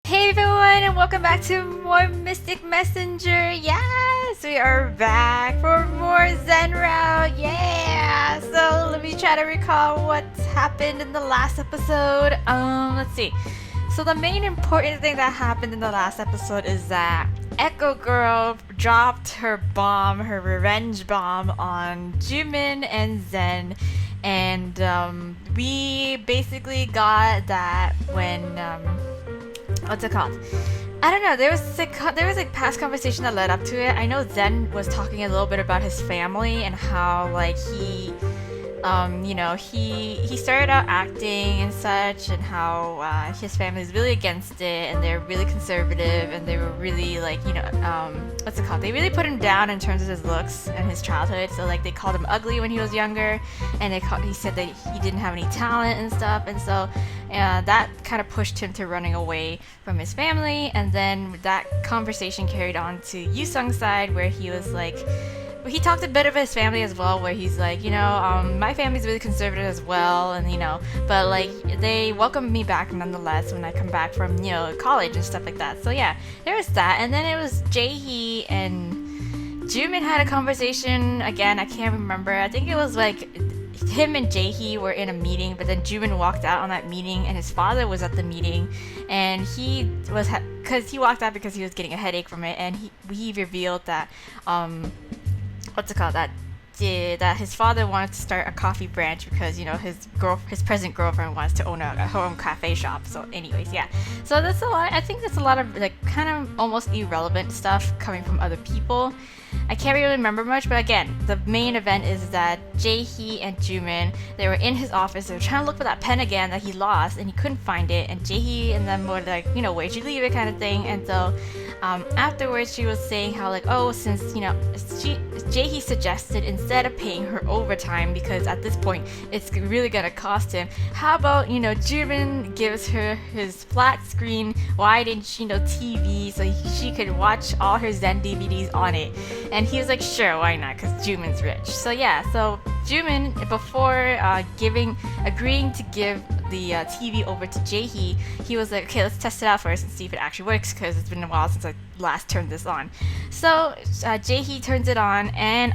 Hey everyone, and welcome back to more Mystic Messenger. Yes, we are back for more Zen route. Yeah. So let me try to recall what happened in the last episode. Let's see. So the main important thing that happened in the last episode is that Echo Girl dropped her bomb, her revenge bomb on Jumin and Zen, and we basically got that when what's it called? I don't know. There was past conversation that led up to it. I know Zen was talking a little bit about his family and how like he started out acting and such, and how his family is really against it, and they're really conservative, and they were really like what's it called? They really put him down in terms of his looks and his childhood. So like they called him ugly when he was younger, and he said that he didn't have any talent and stuff, and so that kind of pushed him to running away from his family. And then that conversation carried on to Yusung's side, where he was like. He talked a bit of his family as well, where he's like, my family's really conservative as well, and but like they welcomed me back nonetheless when I come back from college and stuff like that. So yeah, there was that, and then it was Jae-hee and Jumin had a conversation again. I can't remember. I think it was like him and Jae-hee were in a meeting, but then Jumin walked out on that meeting, and his father was at the meeting, and he was because he walked out because he was getting a headache from it, and he revealed that what's it called, that his father wanted to start a coffee branch because his present girlfriend wants to own her own cafe shop. So anyways, yeah, so that's a lot. I think that's a lot of like kind of almost irrelevant stuff coming from other people. I can't really remember much, but again, the main event is that Jae-hee and Jumin, they were in his office. They were trying to look for that pen again that he lost, and he couldn't find it. And Jae-hee and them were like, where'd you leave it, kind of thing. And so afterwards, she was saying how like, since Jae-hee suggested instead of paying her overtime, because at this point it's really gonna cost him, how about Jumin gives her his flat screen wide-inch TV so she could watch all her Zen DVDs on it. And he was like, sure, why not? Because Jumin's rich. So yeah, so Jumin, before agreeing to give the TV over to Jae-hee, he was like, okay, let's test it out first and see if it actually works, because it's been a while since I last turned this on. So Jae-hee turns it on, and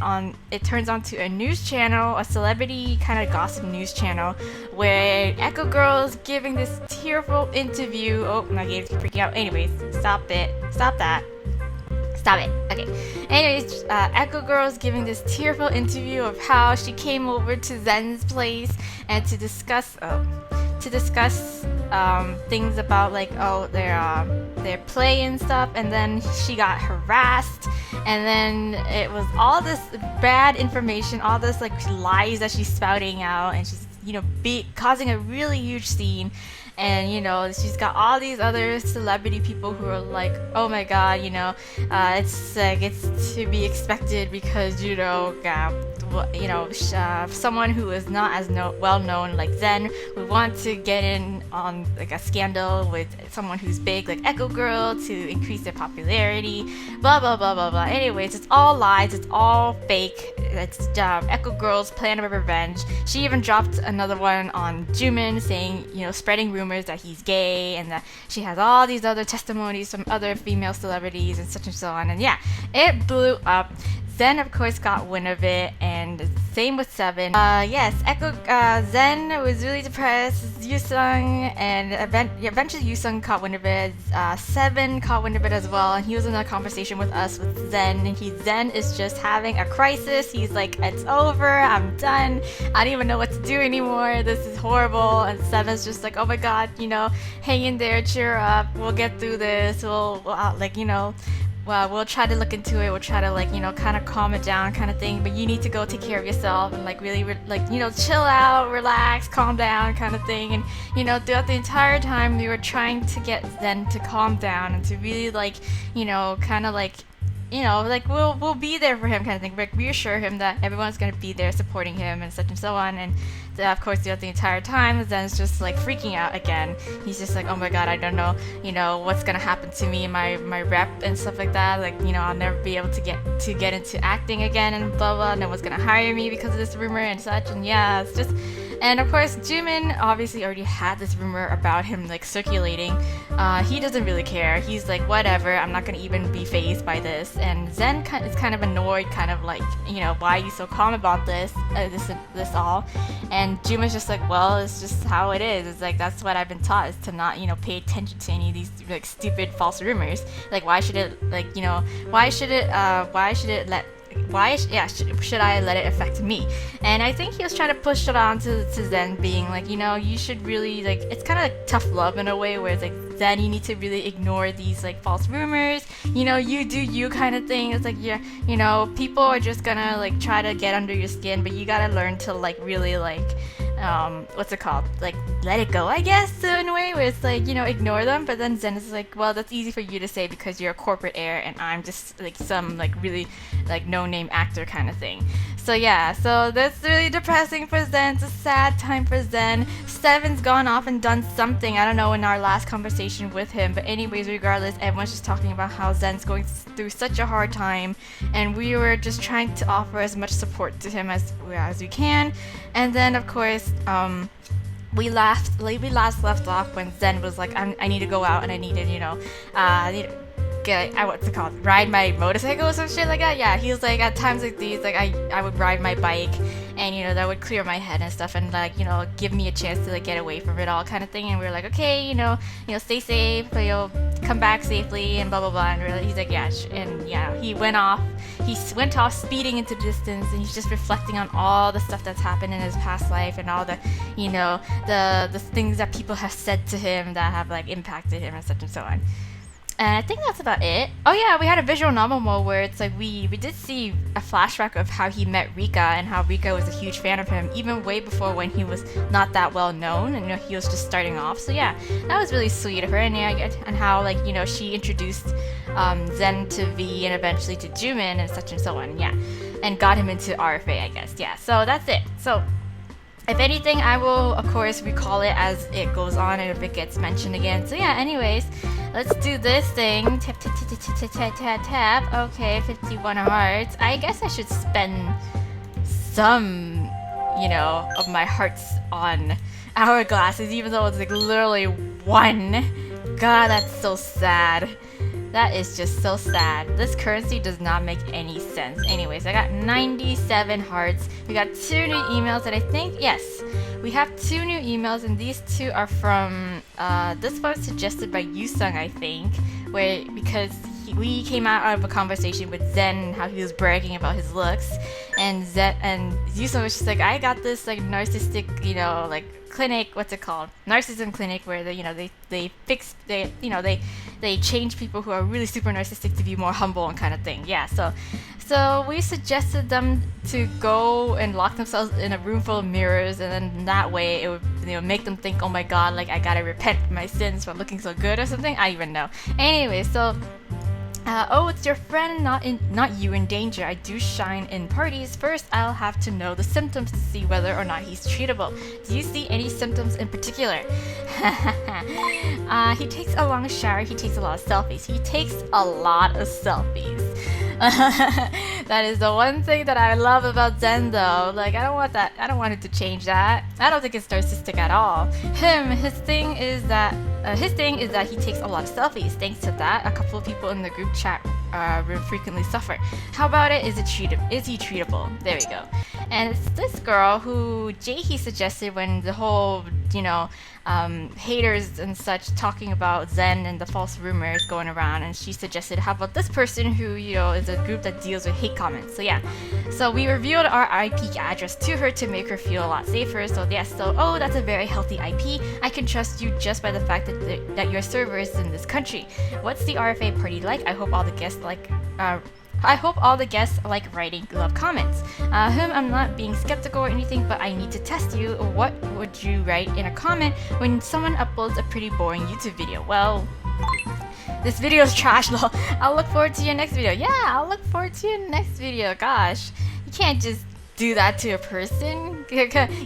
it turns on to a news channel, a celebrity kind of gossip news channel, where Echo Girl is giving this tearful interview. Oh, my game's freaking out. Anyways, stop it. Stop that. Stop it. Okay. Anyways, Echo Girl's giving this tearful interview of how she came over to Zen's place and to discuss things about like their play and stuff, and then she got harassed, and then it was all this bad information, all this like lies that she's spouting out, and she's causing a really huge scene. And she's got all these other celebrity people who are like, oh my god, it's to be expected, because someone who is not as well known like Zen would want to get in on like a scandal with someone who's big like Echo Girl to increase their popularity, blah blah blah blah blah. Anyways, it's all lies, it's all fake. It's Echo Girl's plan of revenge. She even dropped another one on Jumin saying, spreading rumors that he's gay, and that she has all these other testimonies from other female celebrities and such and so on. And yeah, it blew up. Zen, of course, got wind of it, and same with Seven. Yes, Zen was really depressed. Yusung, and eventually Yusung caught wind of it. Seven caught wind of it as well, and he was in a conversation with us with Zen, and Zen is just having a crisis. He's like, it's over, I'm done, I don't even know what to do anymore, this is horrible. And Seven's just like, oh my god, hang in there, cheer up, we'll get through this, we'll try to look into it, we'll try to kind of calm it down kind of thing, but you need to go take care of yourself and really chill out, relax, calm down kind of thing. And throughout the entire time we were trying to get Zen to calm down and to really we'll be there for him kind of thing, like reassure him that everyone's going to be there supporting him and such and so on. And of course throughout the entire time Zen's just like freaking out again. He's just like, oh my god, I don't know what's gonna happen to me, my rep and stuff like that, I'll never be able to get into acting again, and blah blah, no one's gonna hire me because of this rumor and such. And yeah, it's just And of course, Jumin obviously already had this rumor about him like circulating. He doesn't really care. He's like, whatever, I'm not gonna even be fazed by this. And Zen is kind of annoyed, kind of like, you know, why are you so calm about this all? And Jumin's just like, well, it's just how it is. It's like, that's what I've been taught, is to not, you know, pay attention to any of these like stupid false rumors. Like, why should it, like, you know, should I let it affect me? And I think he was trying to push it on to Zen, being like, you know, you should really, like, it's kind of like tough love in a way, where it's like, Zen, you need to really ignore these like false rumors, you know, you do you kind of thing. It's like, yeah, you know, people are just gonna like try to get under your skin, but you gotta learn to like really like what's it called, like let it go, I guess, in a way, where it's like, you know, ignore them. But then Zen is like, well, that's easy for you to say because you're a corporate heir and I'm just like some like really like no-name actor kind of thing. So yeah, so that's really depressing for Zen. It's a sad time for Zen. Seven's gone off and done something, I don't know, in our last conversation with him, but anyways, regardless, everyone's just talking about how Zen's going through such a hard time, and we were just trying to offer as much support to him as we can. And then of course, we last left off when Zen was like, I need to go out and I need to, you know, what's it called, ride my motorcycle or some shit like that. Yeah, he was like, at times like these, like I would ride my bike, and you know, that would clear my head and stuff, and like, you know, give me a chance to like get away from it all kind of thing. And we were like, okay, you know, stay safe, you know, come back safely, and blah blah blah. And he's like, yeah, and yeah, he went off speeding into the distance, and he's just reflecting on all the stuff that's happened in his past life, and all the, you know, the things that people have said to him that have like impacted him and such and so on. And I think that's about it. Oh yeah, we had a visual novel mode where it's like we did see a flashback of how he met Rika, and how Rika was a huge fan of him even way before, when he was not that well known, and you know, he was just starting off. So yeah, that was really sweet of her. And yeah, and how, like, you know, she introduced Zen to V and eventually to Jumin and such and so on. Yeah, and got him into RFA, I guess. Yeah, so that's it. So if anything, I will of course recall it as it goes on and if it gets mentioned again. So yeah, anyways, let's do this thing. Tap, tap, tap, tap, tap, tap, tap, tap. Okay, 51 hearts. I guess I should spend some, you know, of my hearts on hourglasses, even though it's like literally one. God, that's so sad. That is just so sad. This currency does not make any sense. Anyways, I got 97 hearts. We got 2 new emails, and I think, yes, we have 2 new emails, and these 2 are from, this one was suggested by Yusung, I think, because we came out of a conversation with Zen and how he was bragging about his looks, and Yusung was just like, I got this like narcissistic, you know, like clinic, what's it called, narcissism clinic, where they, you know, they change people who are really super narcissistic to be more humble and kind of thing. Yeah, so we suggested them to go and lock themselves in a room full of mirrors, and then that way it would, you know, make them think, oh my god, like I gotta repent for my sins for looking so good or something. I don't even know. Anyway, so oh, it's your friend, not you in danger. I do shine in parties. First, I'll have to know the symptoms to see whether or not he's treatable. Do you see any symptoms in particular? He takes a long shower. He takes a lot of selfies. He takes a lot of selfies. That is the one thing that I love about Zen, though. Like, I don't want that. I don't want it to change that. I don't think it's narcissistic at all. His thing is that he takes a lot of selfies. Thanks to that, a couple of people in the group chat room frequently suffer. How about it? Is he treatable? There we go. And it's this girl who Jaehee suggested when the whole, you know, haters and such talking about Zen and the false rumors going around, and she suggested, how about this person who, you know, is a group that deals with hate comments. So yeah, so we revealed our IP address to her to make her feel a lot safer. So yes, so oh, that's a very healthy IP. I can trust you just by the fact that your server is in this country. What's the RFA party like? I hope all the guests like writing love comments. I'm not being skeptical or anything, but I need to test you. What would you write in a comment when someone uploads a pretty boring YouTube video? Well, this video is trash, lol. I'll look forward to your next video. Yeah, I'll look forward to your next video. Gosh, you can't just do that to a person.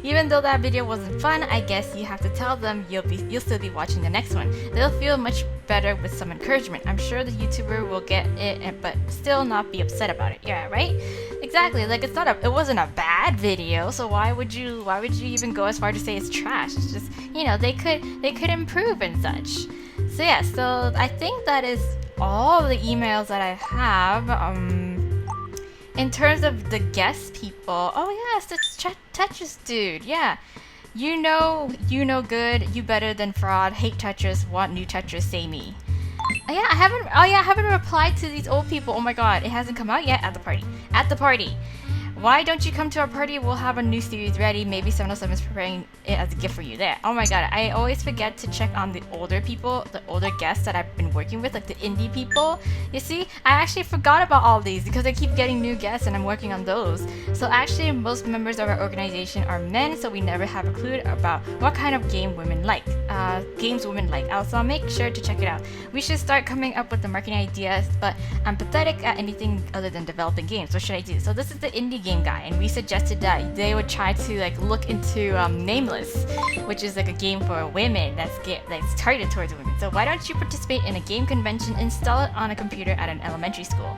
Even though that video wasn't fun, I guess you have to tell them you'll still be watching the next one. They'll feel much better with some encouragement. I'm sure the YouTuber will get it, but still not be upset about it. Yeah, right? Exactly. Like it wasn't a bad video, so why would you even go as far to say it's trash? It's just, you know, they could improve and such. So yeah, so I think that is all the emails that I have. In terms of the guest people, oh yes, it's Tetris dude. Yeah, you know good, you better than fraud. Hate Tetris, want new Tetris, say me. Yeah, I haven't replied to these old people. Oh my god, it hasn't come out yet at the party. At the party. Why don't you come to our party? We'll have a new series ready. Maybe 707 is preparing it as a gift for you there. Oh my god, I always forget to check on the older people, the older guests that I've been working with, like the indie people. You see, I actually forgot about all these because I keep getting new guests and I'm working on those. So actually, most members of our organization are men, so we never have a clue about what kind of games women like. So I'll make sure to check it out. We should start coming up with the marketing ideas, but I'm pathetic at anything other than developing games. What should I do? So this is the indie game guy, and we suggested that they would try to like look into Nameless, which is like a game for women that's targeted towards women. So why don't you participate in a game convention, install it on a computer at an elementary school?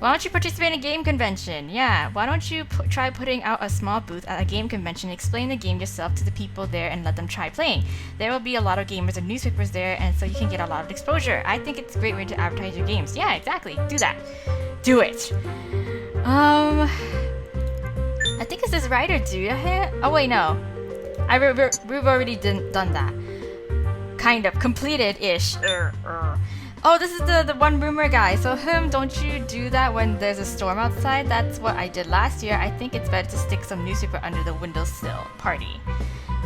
Why don't you participate in a game convention? Yeah, why don't you try putting out a small booth at a game convention, explain the game yourself to the people there and let them try playing. There will be a lot of gamers and newspapers there, and so you can get a lot of exposure. I think it's a great way to advertise your games. Yeah, exactly. Do that. Do it. I think it's this writer dude. Oh wait, no. We've already done that. Kind of. Completed-ish. Oh, this is the one rumor guy. So don't you do that when there's a storm outside? That's what I did last year. I think it's better to stick some newspaper under the windowsill. Party.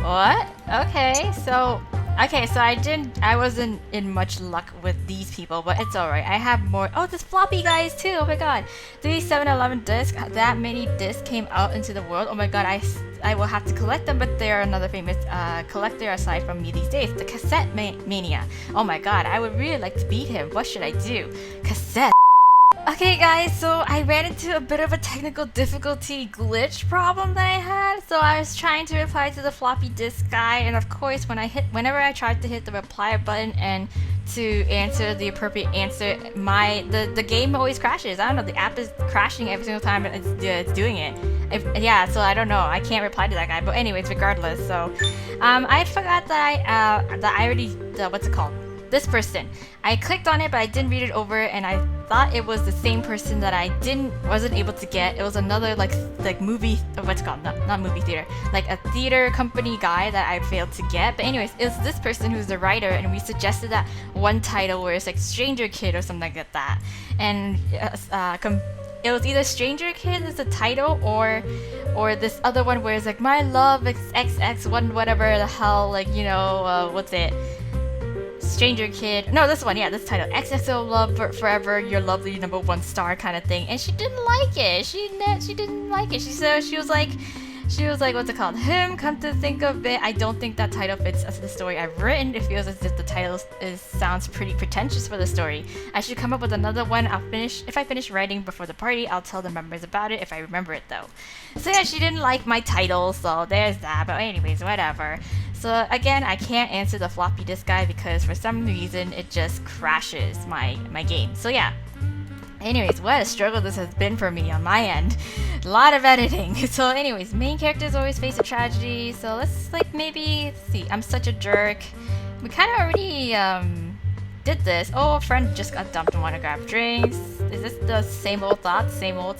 What? Okay, so I wasn't in much luck with these people, but it's alright. I have more. Oh, this floppy guys too. Oh my god. 7-Eleven discs. That many discs came out into the world. Oh my god, I will have to collect them, but they're another famous collector aside from me these days. The cassette mania. Oh my god, I would really like to beat him. What should I do? Cassette. Okay guys, so I ran into a bit of a technical difficulty glitch problem that I had. So I was trying to reply to the floppy disk guy, and of course whenever I tried to hit the reply button and to answer the appropriate answer, the game always crashes. I don't know, the app is crashing every single time it's doing it. So I don't know, I can't reply to that guy. But anyways, regardless, so I forgot that I already what's it called? This person. I clicked on it, but I didn't read it over, and I thought it was the same person that I wasn't able to get. It was another like movie, what's it called? Not movie theater, like a theater company guy that I failed to get. But anyways, it was this person who's the writer, and we suggested that one title where it's like Stranger Kid or something like that, and it was either Stranger Kid as the title or this other one where it's like My Love XX one whatever the hell, like, you know, what's it? Stranger Kid. No, this one, yeah, this title. XXO Love Forever, Your Lovely #1 Star kind of thing. And she didn't like it. She didn't like it. She was like, what's it called? Come to think of it, I don't think that title fits as the story I've written. It feels as if the title sounds pretty pretentious for the story. I should come up with another one. If I finish writing before the party, I'll tell the members about it if I remember it though. So yeah, she didn't like my title, so there's that. But anyways, whatever. So again, I can't answer the floppy disk guy because for some reason it just crashes my game. So yeah. Anyways, what a struggle this has been for me on my end. A lot of editing. So anyways, main characters always face a tragedy. So let's see. I'm such a jerk. We kind of already did this. Oh, a friend just got dumped and want to grab drinks. Is this the same old thoughts? Same old?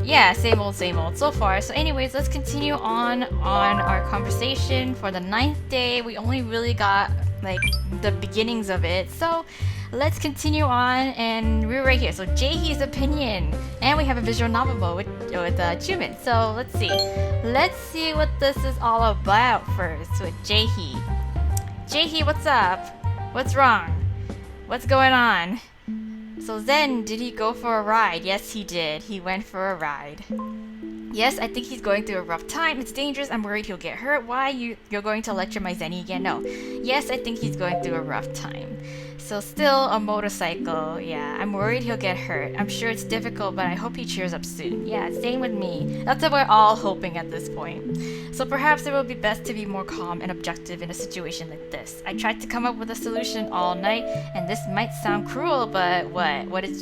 Yeah, same old so far. So anyways, let's continue on our conversation for the 9th day. We only really got like the beginnings of it. So let's continue on, and we're right here. So Jaehee's opinion, and we have a visual novel mode with Jumin. So let's see what this is all about first with Jaehee. Jaehee, what's up? What's wrong? What's going on? So Zen, did he go for a ride? Yes, he did. He went for a ride. Yes, I think he's going through a rough time. It's dangerous. I'm worried he'll get hurt. Why? You're going to lecture my Zenny again? No. Yes, I think he's going through a rough time. So still a motorcycle. Yeah, I'm worried he'll get hurt. I'm sure it's difficult, but I hope he cheers up soon. Yeah, same with me. That's what we're all hoping at this point. So perhaps it will be best to be more calm and objective in a situation like this. I tried to come up with a solution all night, and this might sound cruel, but what do you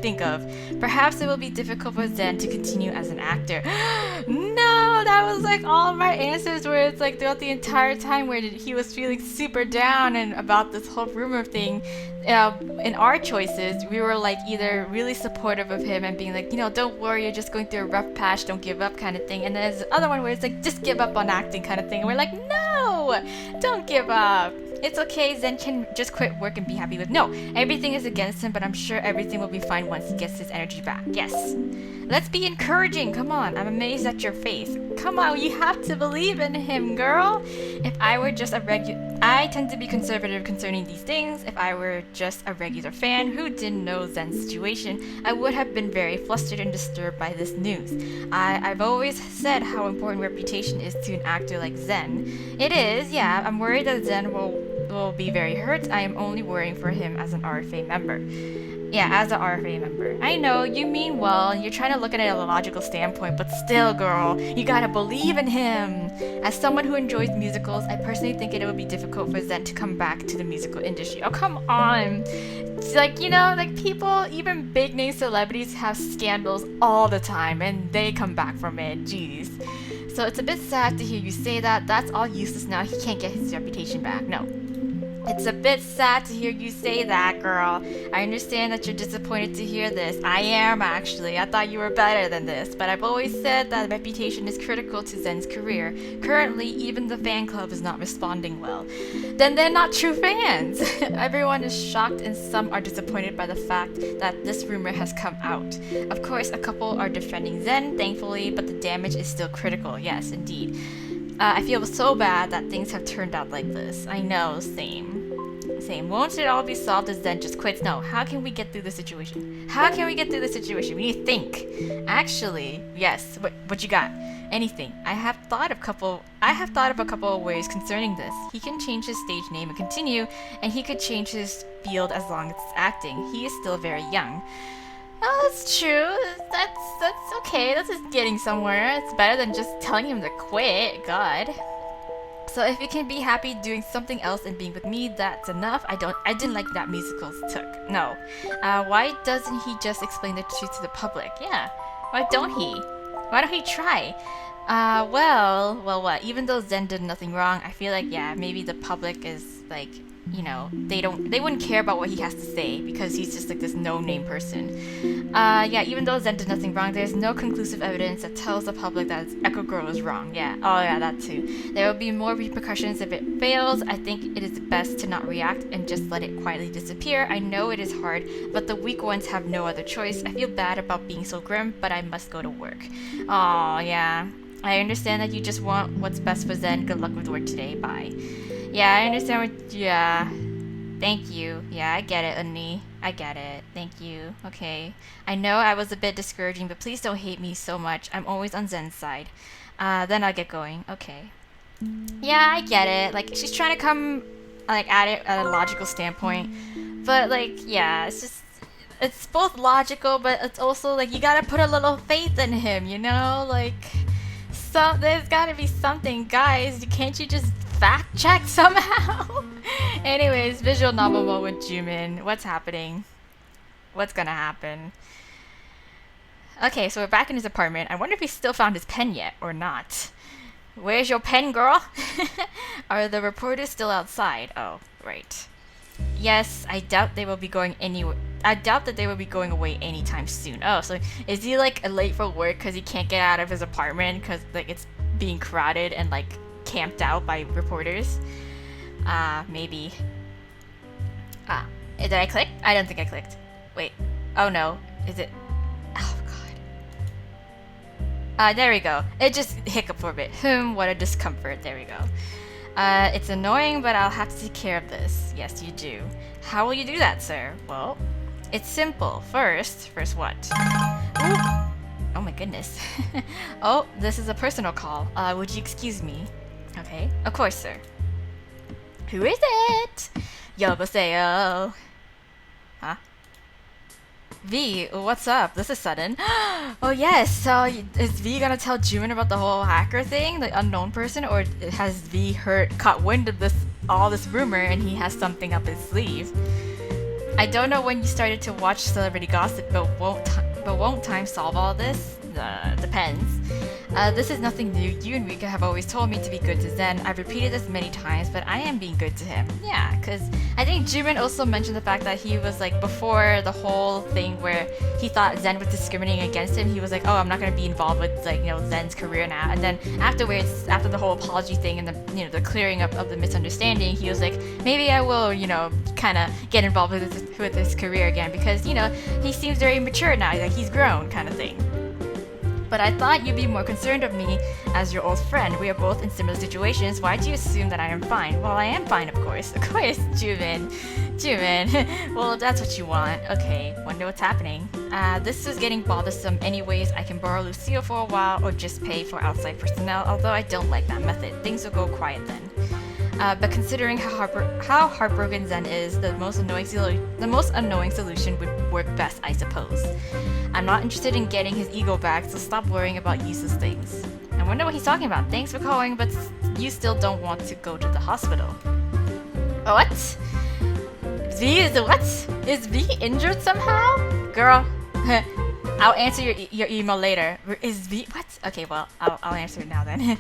think of? Perhaps it will be difficult for Zen to continue as an actor. No, that was like all my answers where it's like throughout the entire time where he was feeling super down and about this whole rumor thing. In our choices, we were like either really supportive of him and being like, don't worry, you're just going through a rough patch, don't give up kind of thing. And then there's the other one where it's like, just give up on acting kind of thing. And we're like, no, don't give up. It's okay, Zen can just quit work and be happy with. No, everything is against him, but I'm sure everything will be fine once he gets his energy back. Yes. Let's be encouraging. Come on, I'm amazed at your face. Come on, you have to believe in him, girl. If I were just I tend to be conservative concerning these things. If I were just a regular fan who didn't know Zen's situation, I would have been very flustered and disturbed by this news. I've always said how important reputation is to an actor like Zen. It is, yeah. I'm worried that Zen will be very hurt. I am only worrying for him as an RFA member. Yeah, as an RFA member. I know, you mean well, you're trying to look at it at a logical standpoint, but still, girl, you gotta believe in him. As someone who enjoys musicals, I personally think it would be difficult for Zen to come back to the musical industry. Oh, come on. It's like, people, even big name celebrities have scandals all the time, and they come back from it. Jeez. So it's a bit sad to hear you say that. That's all useless now. He can't get his reputation back. No. It's a bit sad to hear you say that, girl. I understand that you're disappointed to hear this. I am, actually. I thought you were better than this. But I've always said that reputation is critical to Zen's career. Currently, even the fan club is not responding well. Then they're not true fans. Everyone is shocked and some are disappointed by the fact that this rumor has come out. Of course, a couple are defending Zen, thankfully, but the damage is still critical. Yes, indeed. I feel so bad that things have turned out like this. I know, same. Won't it all be solved as Zen just quits? No, how can we get through the situation? We need to think. Actually, yes. What you got? Anything. I have thought of a couple of ways concerning this. He can change his stage name and continue, and he could change his field as long as it's acting. He is still very young. Oh, that's true. That's okay. That's just getting somewhere. It's better than just telling him to quit. God. So if you can be happy doing something else and being with me, that's enough. I didn't like that musicals took. No. Why doesn't he just explain the truth to the public? Yeah. Why don't he try? Well, what? Even though Zen did nothing wrong, I feel like, yeah, maybe the public is like, they wouldn't care about what he has to say because he's just like this no-name person. Yeah, even though Zen did nothing wrong, there's no conclusive evidence that tells the public that Echo Girl is wrong. Yeah, oh yeah, that too. There will be more repercussions if it fails. I think it is best to not react and just let it quietly disappear. I know it is hard, but the weak ones have no other choice. I feel bad about being so grim, but I must go to work. Oh yeah, I understand that you just want what's best for Zen. Good luck with work today. Bye. Yeah, I understand yeah. Thank you. Yeah, I get it, Unni. I get it. Thank you. Okay. I know I was a bit discouraging, but please don't hate me so much. I'm always on Zen's side. Then I'll get going. Okay. Yeah, I get it. Like, she's trying to come, like, at it at a logical standpoint. But, like, yeah, it's both logical, but it's also, like, you gotta put a little faith in him, Like, there's gotta be something. Guys, can't you just fact check somehow? Anyways, visual novel mode with Jumin. What's happening? What's gonna happen? Okay, so we're back in his apartment. I wonder if he still found his pen yet or not. Where's your pen, girl? Are the reporters still outside? Oh, right. Yes, I doubt they will be going anywhere. I doubt that they will be going away anytime soon. Oh, so is he like late for work because he can't get out of his apartment because like it's being crowded and like camped out by reporters? Maybe. Did I click? I don't think I clicked. Wait. Oh no. Is it? Oh god. There we go. It just hiccuped for a bit. What a discomfort. There we go. It's annoying, but I'll have to take care of this. Yes, you do. How will you do that, sir? Well, it's simple. First what? Ooh. Oh my goodness. Oh, this is a personal call. Would you excuse me? Okay, of course, sir. Who is it? 여보세요. Huh? V, what's up? This is sudden. Oh yes, so is V gonna tell Jumin about the whole hacker thing, the unknown person, or has V caught wind of all this rumor and he has something up his sleeve? I don't know when you started to watch celebrity gossip, but won't time solve all this? Depends. This is nothing new. You and Rika have always told me to be good to Zen. I've repeated this many times, but I am being good to him. Yeah, because I think Jumin also mentioned the fact that he was like, before the whole thing where he thought Zen was discriminating against him, he was like, oh, I'm not going to be involved with, like, you know, Zen's career now. And then afterwards, after the whole apology thing and the, you know, the clearing up of the misunderstanding, he was like, maybe I will, you know, kind of get involved with his career again, because, you know, he seems very mature now, like he's grown kind of thing. But I thought you'd be more concerned of me as your old friend. We are both in similar situations. Why do you assume that I am fine? Well, I am fine, of course. Of course, Jumin. Well, that's what you want. Okay, wonder what's happening. This is getting bothersome anyways. I can borrow Lucille for a while or just pay for outside personnel, although I don't like that method. Things will go quiet then. But considering how heartbroken Zen is, the most annoying solution would work best, I suppose. I'm not interested in getting his ego back, so stop worrying about useless things. I wonder what he's talking about. Thanks for calling, but you still don't want to go to the hospital. What? V is what? Is V injured somehow? Girl, I'll answer your email later. Is V what? Okay, well, I'll answer it now then.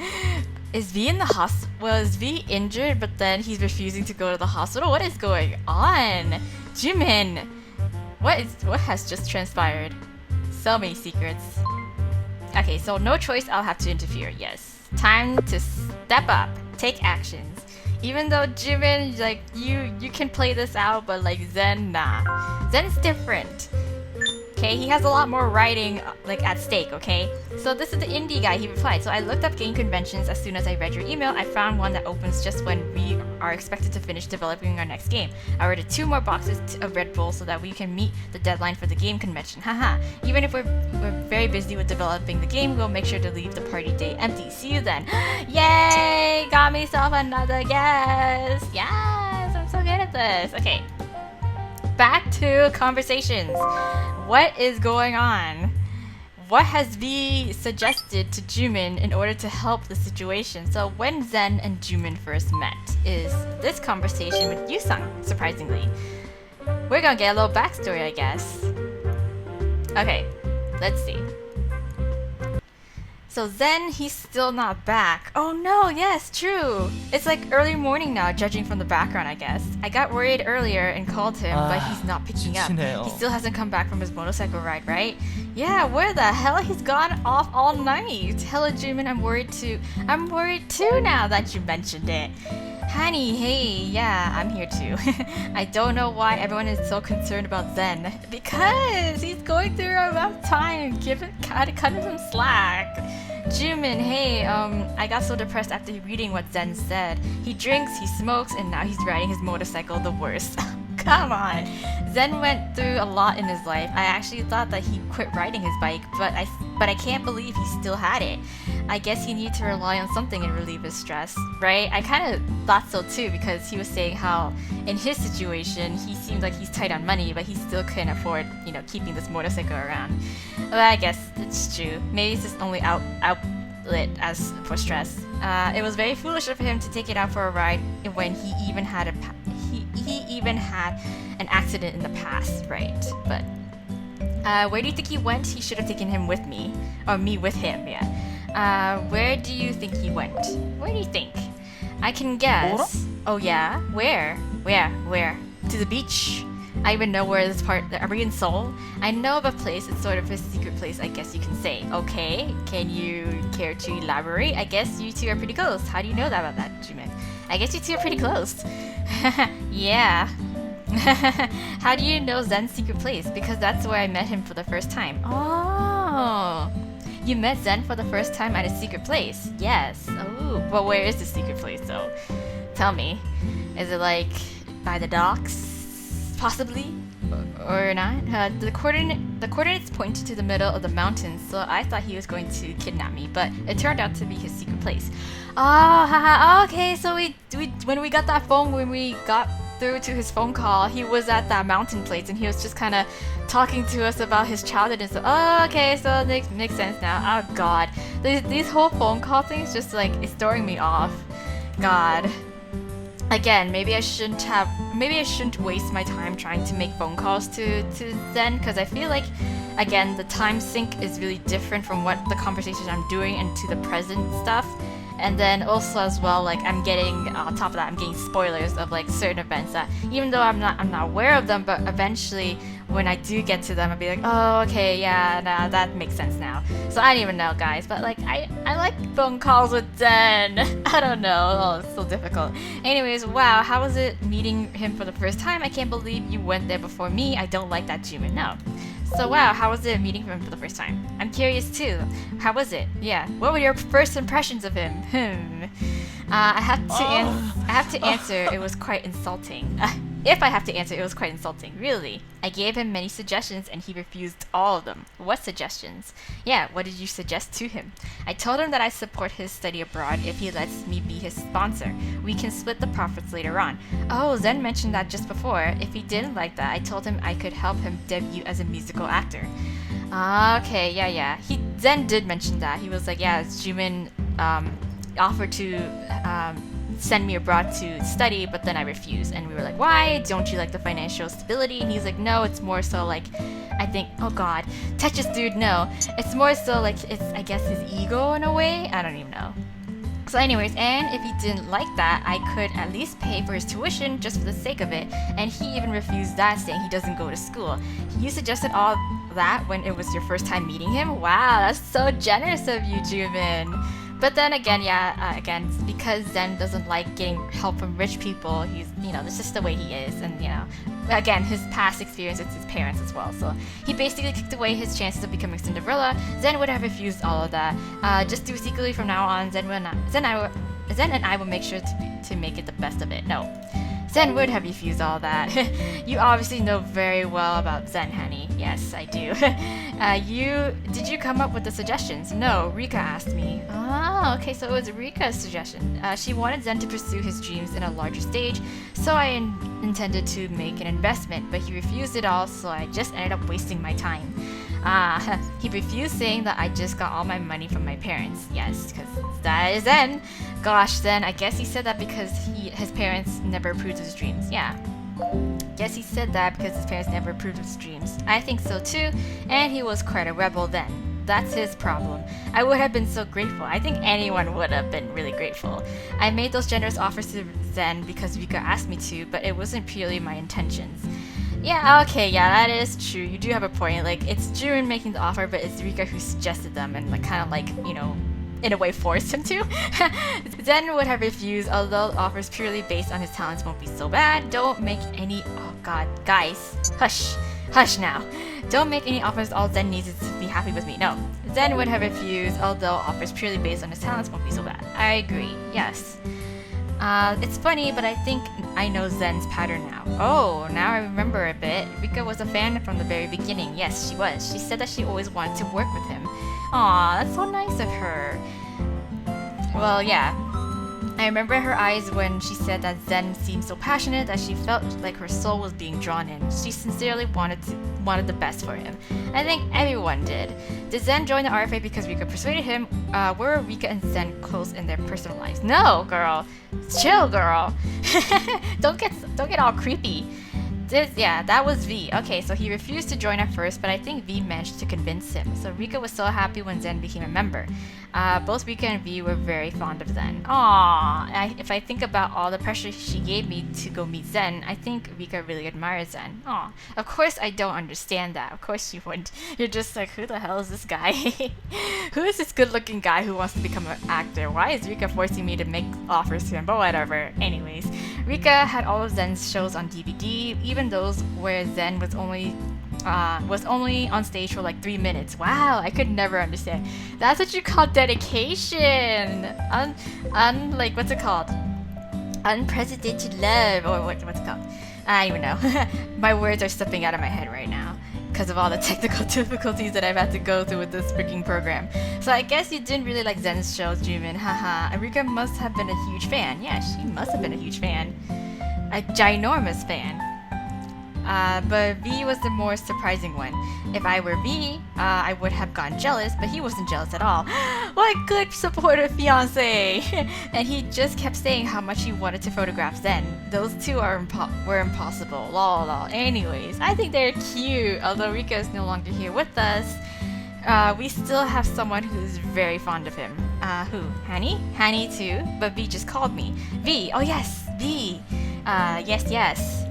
Is V in the hospital? Well, is V injured, but then he's refusing to go to the hospital? What is going on? Jumin! What has just transpired? So many secrets. Okay, so no choice, I'll have to interfere, yes. Time to step up, take actions. Even though Jumin, like, you can play this out, but like Zen, nah. Zen's different. Okay, he has a lot more writing like at stake, okay? So this is the indie guy, he replied. So I looked up game conventions as soon as I read your email. I found one that opens just when we are expected to finish developing our next game. I ordered 2 more boxes of Red Bull so that we can meet the deadline for the game convention. Haha. Even if we're very busy with developing the game, we'll make sure to leave the party day empty. See you then. Yay! Got myself another guest! Yes! I'm so good at this. Okay. Back to conversations. What is going on? What has V suggested to Jumin in order to help the situation? So when Zen and Jumin first met is this conversation with Yusung, surprisingly. We're gonna get a little backstory, I guess. Okay, let's see. So Zen, he's still not back. Oh no, yes, true. It's like early morning now, judging from the background, I guess. I got worried earlier and called him, but he's not picking up. He still hasn't come back from his motorcycle ride, right? Yeah, where the hell? He's gone off all night. Hello, Jumin, I'm worried too. I'm worried too now that you mentioned it. Honey, hey, yeah, I'm here too. I don't know why everyone is so concerned about Zen. Because he's going through a rough time. Cut him some slack. Jumin, hey, I got so depressed after reading what Zen said. He drinks, he smokes, and now he's riding his motorcycle, the worst. Come on. Zen went through a lot in his life. I actually thought that he quit riding his bike, but I can't believe he still had it. I guess he needed to rely on something and relieve his stress, right? I kind of thought so too, because he was saying how in his situation he seemed like he's tight on money, but he still couldn't afford, you know, keeping this motorcycle around. But I guess it's true. Maybe it's his only outlet as for stress. It was very foolish of him to take it out for a ride when he even had an accident in the past, right? But where do you think he went? He should have taken him with me, or me with him, yeah. Where do you think he went? Where do you think? I can guess. Oh yeah? Where? Where? To the beach? I even know where this part. Are we in Seoul? I know of a place. It's sort of a secret place, I guess you can say. Okay. Can you care to elaborate? I guess you two are pretty close. How do you know about that, Jumin? I guess you two are pretty close. Yeah. How do you know Zen's secret place? Because that's where I met him for the first time. Oh. You met Zen for the first time at a secret place? Yes. Oh, but where is the secret place though? Tell me. Is it like by the docks? Possibly? or not. The coordinates pointed to the middle of the mountains, so I thought he was going to kidnap me, but it turned out to be his secret place. Oh, haha. Okay, so we when we got that phone, when we got through to his phone call, he was at that mountain place, and he was just kind of talking to us about his childhood and stuff. Oh, okay, so it makes sense now. Oh God, these whole phone call things just like it's throwing me off. God. Again, maybe I shouldn't waste my time trying to make phone calls to Zen, because I feel like, again, the time sync is really different from what the conversations I'm doing and to the present stuff. And then also as well, like on top of that, I'm getting spoilers of like certain events that even though I'm not aware of them, but eventually when I do get to them, I'll be like, oh, okay, yeah, nah, that makes sense now. So I don't even know, guys, but like I like phone calls with Zen. I don't know, oh, it's so difficult. Anyways, wow, how was it meeting him for the first time? I can't believe you went there before me. I don't like that, Jumin. No. So wow, how was it meeting him for the first time? I'm curious too. How was it? Yeah. What were your first impressions of him? I have to answer. It was quite insulting. If I have to answer, it was quite insulting. Really. I gave him many suggestions and he refused all of them. What suggestions? Yeah, what did you suggest to him? I told him that I support his study abroad if he lets me be his sponsor. We can split the profits later on. Oh, Zen mentioned that just before. If he didn't like that, I told him I could help him debut as a musical actor. Okay, yeah. Zen did mention that. He was like, yeah, Jumin offered to send me abroad to study, but then I refused. And we were like, why? Don't you like the financial stability? And he's like, no, it's more so like, I think, oh God, Tetris dude, no. It's more so like, it's, I guess, his ego in a way? I don't even know. So anyways, and if he didn't like that, I could at least pay for his tuition just for the sake of it. And he even refused that, saying he doesn't go to school. You suggested all that when it was your first time meeting him? Wow, that's so generous of you, Jumin. But then again, again, because Zen doesn't like getting help from rich people, he's, that's just the way he is. And, again, his past experience with his parents as well. So he basically kicked away his chances of becoming Cinderella. Zen would have refused all of that. Just do secretly from now on, Zen and I will make sure to make it the best of it. No. Zen would have refused all that. You obviously know very well about Zen, honey. Yes, I do. Did you come up with the suggestions? No, Rika asked me. Oh, okay, so it was Rika's suggestion. She wanted Zen to pursue his dreams in a larger stage, so I intended to make an investment, but he refused it all, so I just ended up wasting my time. He refused, saying that I just got all my money from my parents. Yes, because that is Zen. Gosh, then I guess he said that because his parents never approved of his dreams. Yeah. Guess he said that because his parents never approved of his dreams. I think so too, and he was quite a rebel then. That's his problem. I would have been so grateful. I think anyone would have been really grateful. I made those generous offers to Zen because Rika asked me to, but it wasn't purely my intentions. Yeah, okay, yeah, that is true. You do have a point. Like, it's Jumin making the offer, but it's Rika who suggested them and, like, kind of like, in a way forced him to. Zen would have refused, although offers purely based on his talents won't be so bad. Don't make any... Oh, God. Guys. Hush. Hush now. Don't make any offers. All Zen needs is to be happy with me. No. Zen would have refused, although offers purely based on his talents won't be so bad. I agree. Yes. It's funny, but I think I know Zen's pattern now. Oh, now I remember a bit. Rika was a fan from the very beginning. Yes, she was. She said that she always wanted to work with him. Aw, that's so nice of her. Well, yeah. I remember her eyes when she said that Zen seemed so passionate that she felt like her soul was being drawn in. She sincerely wanted the best for him. I think everyone did. Did Zen join the RFA because Rika persuaded him? Were Rika and Zen close in their personal lives? No, girl. Chill, girl. Don't get all creepy. That was V. Okay, so he refused to join at first, but I think V managed to convince him. So Rika was so happy when Zen became a member. Both Rika and V were very fond of Zen. Aww, if I think about all the pressure she gave me to go meet Zen, I think Rika really admires Zen. Aw, of course I don't understand that. Of course you wouldn't. You're just like, who the hell is this guy? Who is this good-looking guy who wants to become an actor? Why is Rika forcing me to make offers to him? But whatever. Anyways, Rika had all of Zen's shows on DVD, even those where Zen was only on stage for like 3 minutes. Wow, I could never understand. That's what you call dedication. Like, what's it called? Unprecedented love, or what's it called? I don't even know. My words are slipping out of my head right now because of all the technical difficulties that I've had to go through with this freaking program. So I guess you didn't really like Zen's shows, Jumin. Haha. Erika must have been a huge fan. Yeah, she must have been a huge fan. A ginormous fan. But V was the more surprising one. If I were V, I would have gotten jealous, but he wasn't jealous at all. What a good supportive fiance! And he just kept saying how much he wanted to photograph Zen. Those two were impossible. Lol lol. Anyways, I think they're cute. Although Rika is no longer here with us, we still have someone who's very fond of him. Who? Hani? Hani too, but V just called me. V! Oh yes! V! Yes.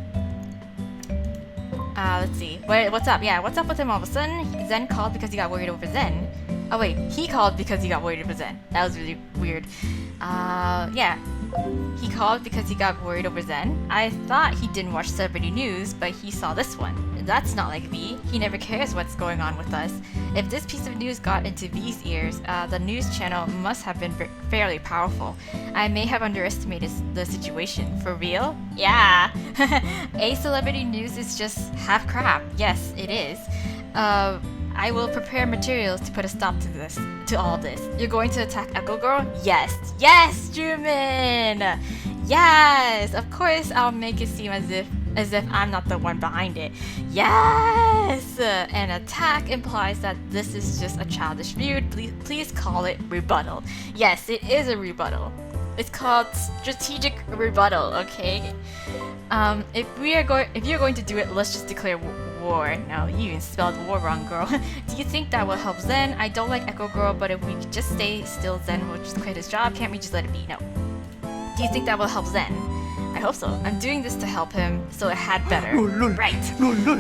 Let's see. What's up? Yeah, what's up with him all of a sudden? Zen called because he got worried over Zen. Oh wait, he called because he got worried over Zen. That was really weird. Yeah. He called because he got worried over Zen. I thought he didn't watch celebrity news, but he saw this one. That's not like V. He never cares what's going on with us. If this piece of news got into V's ears, the news channel must have been fairly powerful. I may have underestimated the situation. For real? Yeah. A celebrity news is just half crap. Yes, it is. I will prepare materials to put a stop to all this. You're going to attack Echo Girl? Yes, Jumin! Yes! Of course I'll make it seem as if I'm not the one behind it. Yes! An attack implies that this is just a childish feud. Please call it rebuttal. Yes, it is a rebuttal. It's called strategic rebuttal, okay? If you're going to do it, let's just declare war. No, you even spelled war wrong, girl. Do you think that will help Zen? I don't like Echo Girl, but if we could just stay still, Zen will just quit his job. Can't we just let it be? No. Do you think that will help Zen? I hope so. I'm doing this to help him, so it had better. Right.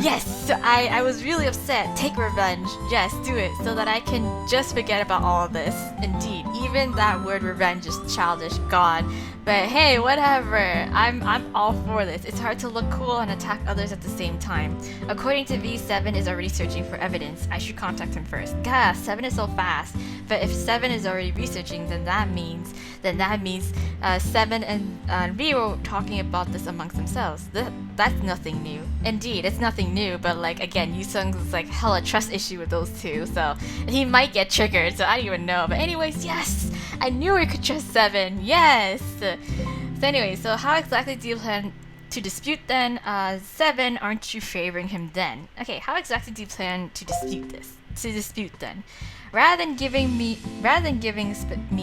Yes, so I was really upset. Take revenge. Yes, do it, so that I can just forget about all of this. Indeed, even that word revenge is childish. God. But hey, whatever. I'm all for this. It's hard to look cool and attack others at the same time. According to V, 7 is already searching for evidence. I should contact him first. God, 7 is so fast. But if 7 is already researching, then that means 7 and V were talking about this amongst themselves. That's nothing new. Indeed, it's nothing new, but like again, Yoosung's like hella trust issue with those two, so he might get triggered, so I don't even know. But anyways, yes! I knew we could trust 7, yes! So anyway, so how exactly do you plan to dispute then? 7, aren't you favoring him then? Okay, how exactly do you plan to dispute then? Rather than giving me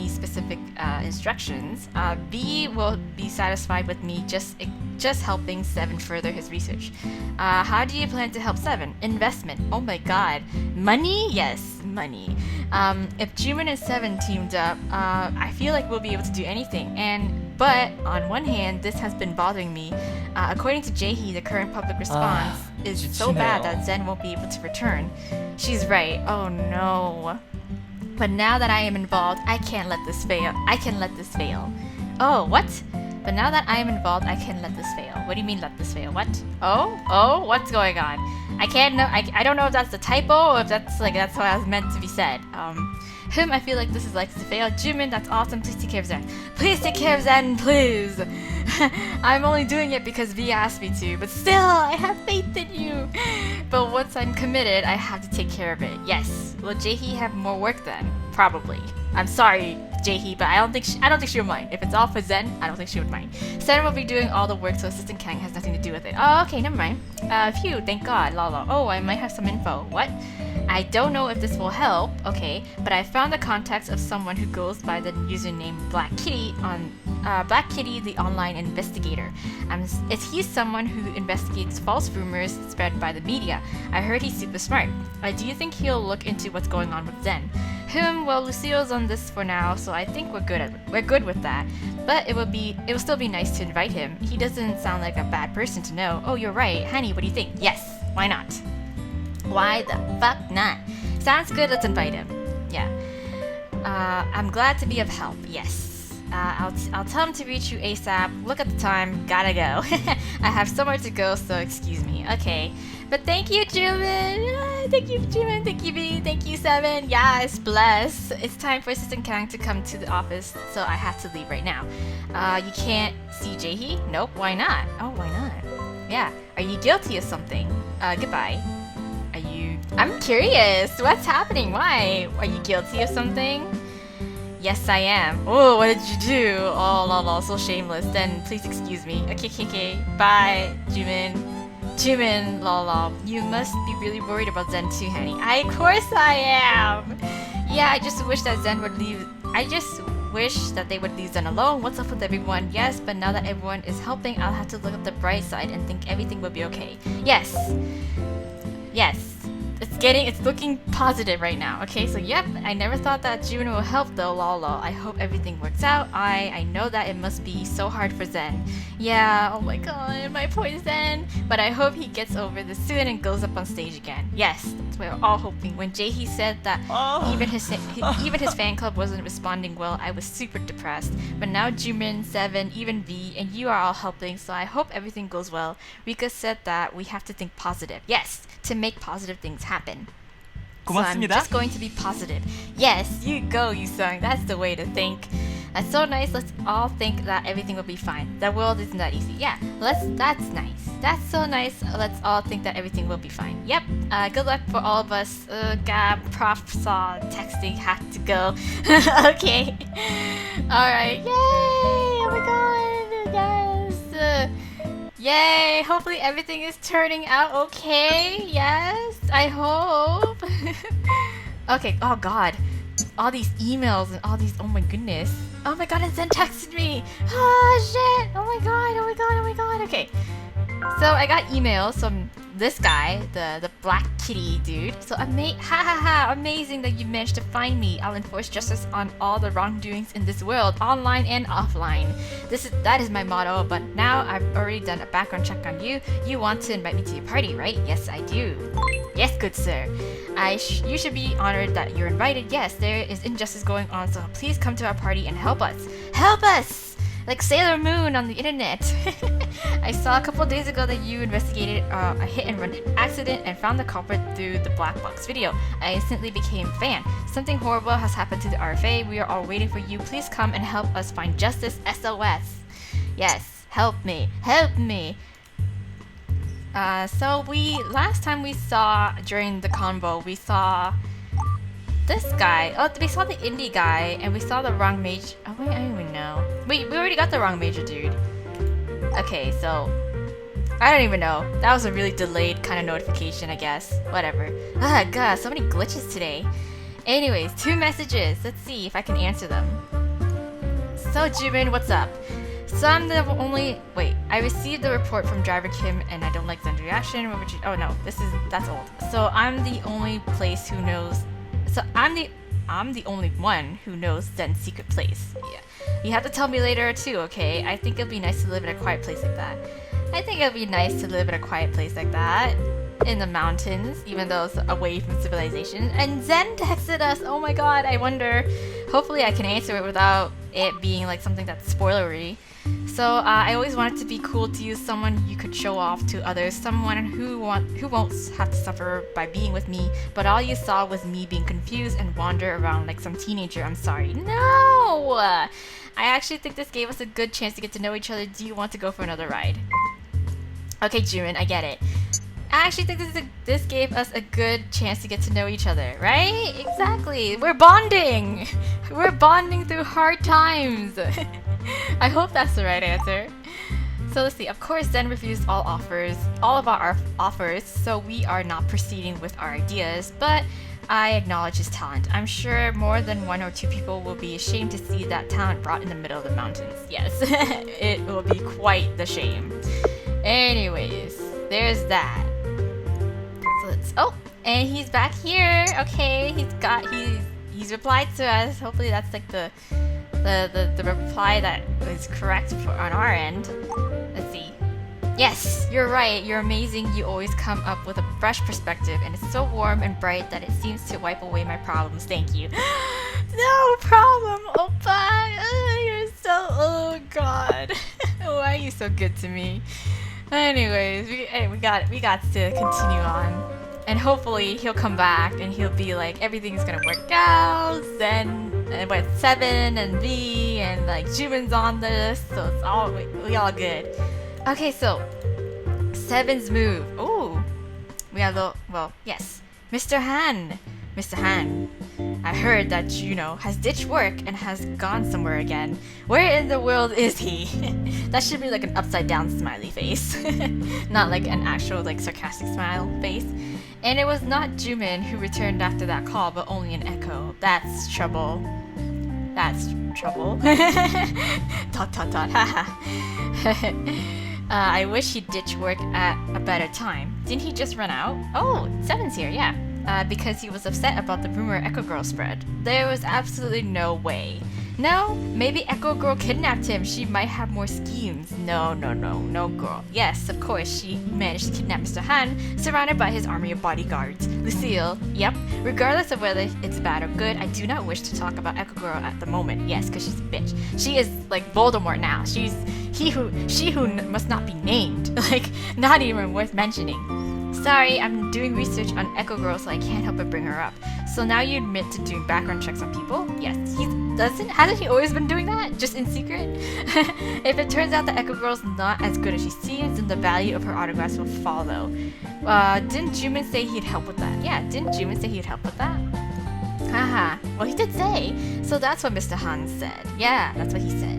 specific instructions, B will be satisfied with me just helping 7 further his research. How do you plan to help 7? Investment. Oh my god. Money? Yes, money. If Jumin and 7 teamed up, I feel like we'll be able to do anything. But on one hand, this has been bothering me. According to Jaehee, the current public response is so bad that Zen won't be able to return. She's right. Oh no. But now that I am involved, I can't let this fail. Oh, what? But now that I am involved, I can't let this fail. What do you mean let this fail? What? Oh, what's going on? I don't know if that's a typo or if that's how it was meant to be said. I feel like this is likely to fail. Jumin, that's awesome. Please take care of Zen. Please take care of Zen, please. I'm only doing it because V asked me to, but still, I have faith in you. But once I'm committed, I have to take care of it. Yes. Will Jaehee have more work then? Probably. I'm sorry, Jaehee, but I don't think she would mind. If it's all for Zen, I don't think she would mind. Sen will be doing all the work, so Assistant Kang has nothing to do with it. Oh, okay, never mind. Phew, thank God, lol. Oh, I might have some info. What? I don't know if this will help, okay, but I found the contacts of someone who goes by the username Black Kitty on Black Kitty, the online investigator. He's someone who investigates false rumors spread by the media. I heard he's super smart. Do you think he'll look into what's going on with Zen? Well, Lucille's on this for now, so I think we're good with that. But it will still be nice to invite him. He doesn't sound like a bad person to know. Oh, you're right. Honey, what do you think? Yes, why not? Why the fuck not? Sounds good, let's invite him. Yeah. I'm glad to be of help, yes. I'll tell him to reach you ASAP. Look at the time, gotta go. I have somewhere to go, so excuse me. Okay. But thank you, Jumin! Thank you, Jumin. Thank you, B. Thank you, 7. Yes, bless. It's time for Assistant Kang to come to the office, so I have to leave right now. You can't see Jaehee? Nope, why not? Oh, why not? Yeah. Are you guilty of something? Goodbye. Are you... I'm curious. What's happening? Why? Are you guilty of something? Yes, I am. Oh, what did you do? Oh, lol, so shameless. Then please excuse me. Okay. Bye, Jumin. Jumin, lol. You must be really worried about Zen too, honey. Of course I am. Yeah, I just wish that Zen would leave. I just wish that they would leave Zen alone. What's up with everyone? Yes, but now that everyone is helping, I'll have to look at the bright side and think everything will be okay. Yes. It's looking positive right now. Okay, so yep, I never thought that Jumin will help though, lol. I hope everything works out. I know that it must be so hard for Zen. Yeah, oh my god, my poor Zen. But I hope he gets over this soon and goes up on stage again. Yes, that's what we're all hoping. When Jaehee said that even his fan club wasn't responding well, I was super depressed. But now Jumin, Seven, even V, and you are all helping, so I hope everything goes well. Rika said that we have to think positive. Yes, to make positive things happen. So I'm just going to be positive. Yes, you go, Yusung. That's the way to think. That's so nice. Let's all think that everything will be fine. The world isn't that easy. Yeah, that's nice. That's so nice. Let's all think that everything will be fine. Yep. Good luck for all of us. God, Prof saw texting had to go. Okay. Alright. Yay! Oh my god. Yes. Yay! Hopefully everything is turning out okay. Yes, I hope. Okay. Oh god, all these emails and all these. Oh my goodness. Oh my god, and Zen texted me. Oh shit. Oh my god. Okay. So I got emails from this guy, the black kitty dude. So amazing that you managed to find me. I'll enforce justice on all the wrongdoings in this world, online and offline. That is my motto, but now I've already done a background check on you. You want to invite me to your party, right? Yes, I do. Yes, good sir. You should be honored that you're invited. Yes, there is injustice going on, so please come to our party and help us. Help us! Like Sailor Moon on the internet. I saw a couple days ago that you investigated a hit and run accident and found the culprit through the black box video. I instantly became a fan. Something horrible has happened to the RFA. We are all waiting for you. Please come and help us find justice. SOS. Yes, help me. So last time we saw during the convo, we saw this guy. Oh, we saw the indie guy, and we saw the wrong major. Oh wait, I don't even know. Wait, we already got the wrong major dude. Okay, so I don't even know. That was a really delayed kind of notification, I guess. Whatever. Ah, god, so many glitches today. Anyways, 2 messages. Let's see if I can answer them. So Jumin, what's up? So I'm the only. Wait, I received the report from driver Kim, and I don't like Zen's reaction. Oh no, that's old. So I'm the only place who knows. So I'm the only one who knows Zen's secret place. Yeah. You have to tell me later too, okay? I think it'd be nice to live in a quiet place like that. In the mountains, even though it's away from civilization. And Zen texted us. Oh my god, I wonder. Hopefully I can answer it without it being like something that's spoilery. So I always wanted to be cool to use someone you could show off to others, someone who won't have to suffer by being with me, but all you saw was me being confused and wander around like some teenager. I'm sorry. No! I actually think this gave us a good chance to get to know each other. Do you want to go for another ride? Okay, Jumin, I get it. I actually think this gave us a good chance to get to know each other, right? Exactly. We're bonding! We're bonding through hard times! I hope that's the right answer. So let's see. Of course, Zen refused all of our offers, so we are not proceeding with our ideas, but I acknowledge his talent. I'm sure more than 1 or 2 people will be ashamed to see that talent brought in the middle of the mountains. Yes, it will be quite the shame. Anyways, there's that. Oh, and he's back here. Okay, he's replied to us. Hopefully that's like the reply that is correct on our end. Let's see. Yes, you're right. You're amazing. You always come up with a fresh perspective, and it's so warm and bright that it seems to wipe away my problems. Thank you. No problem, Oppa. You're so. Oh God. Why are you so good to me? Anyways, we got to continue on. And hopefully he'll come back and he'll be like, everything's gonna work out. Zen and with Seven and V and like Jumin's on this, so it's all we all good. Okay, so Seven's move. Oh, we have the yes, Mr. Han. Mr. Han, I heard that Juno has ditched work and has gone somewhere again. Where in the world is he? That should be like an upside down smiley face, not like an actual like sarcastic smile face. And it was not Jumin who returned after that call, but only an echo. That's trouble. That's trouble. Dot dot dot. Haha. I wish he'd ditch work at a better time. Didn't he just run out? Oh, Seven's here, yeah. Because he was upset about the rumor Echo Girl spread. There was absolutely no way. No, maybe Echo Girl kidnapped him. She might have more schemes. No girl. Yes, of course, she managed to kidnap Mr. Han, surrounded by his army of bodyguards. Lucille, yep. Regardless of whether it's bad or good, I do not wish to talk about Echo Girl at the moment. Yes, because she's a bitch. She is like Voldemort now. She who must not be named. Like, not even worth mentioning. Sorry, I'm doing research on Echo Girl, so I can't help but bring her up. So now you admit to doing background checks on people? Yes, hasn't he always been doing that? Just in secret? If it turns out that Echo Girl's not as good as she seems, then the value of her autographs will follow. Didn't Jumin say he'd help with that? Yeah, didn't Jumin say he'd help with that? Haha, well he did say. So that's what Mr. Han said. Yeah, that's what he said.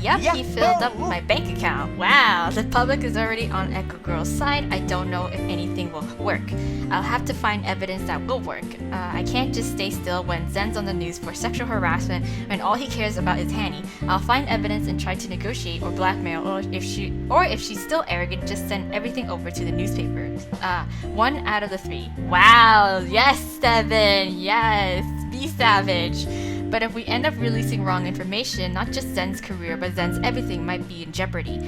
Yep, he filled up my bank account. Wow, the public is already on Echo Girl's side. I don't know if anything will work. I'll have to find evidence that will work. I can't just stay still when Zen's on the news for sexual harassment when all he cares about is Hanny. I'll find evidence and try to negotiate or blackmail, or if she's still arrogant, just send everything over to the newspapers. 1 out of the 3. Wow, yes, 7, yes, be savage. But if we end up releasing wrong information, not just Zen's career, but Zen's everything might be in jeopardy.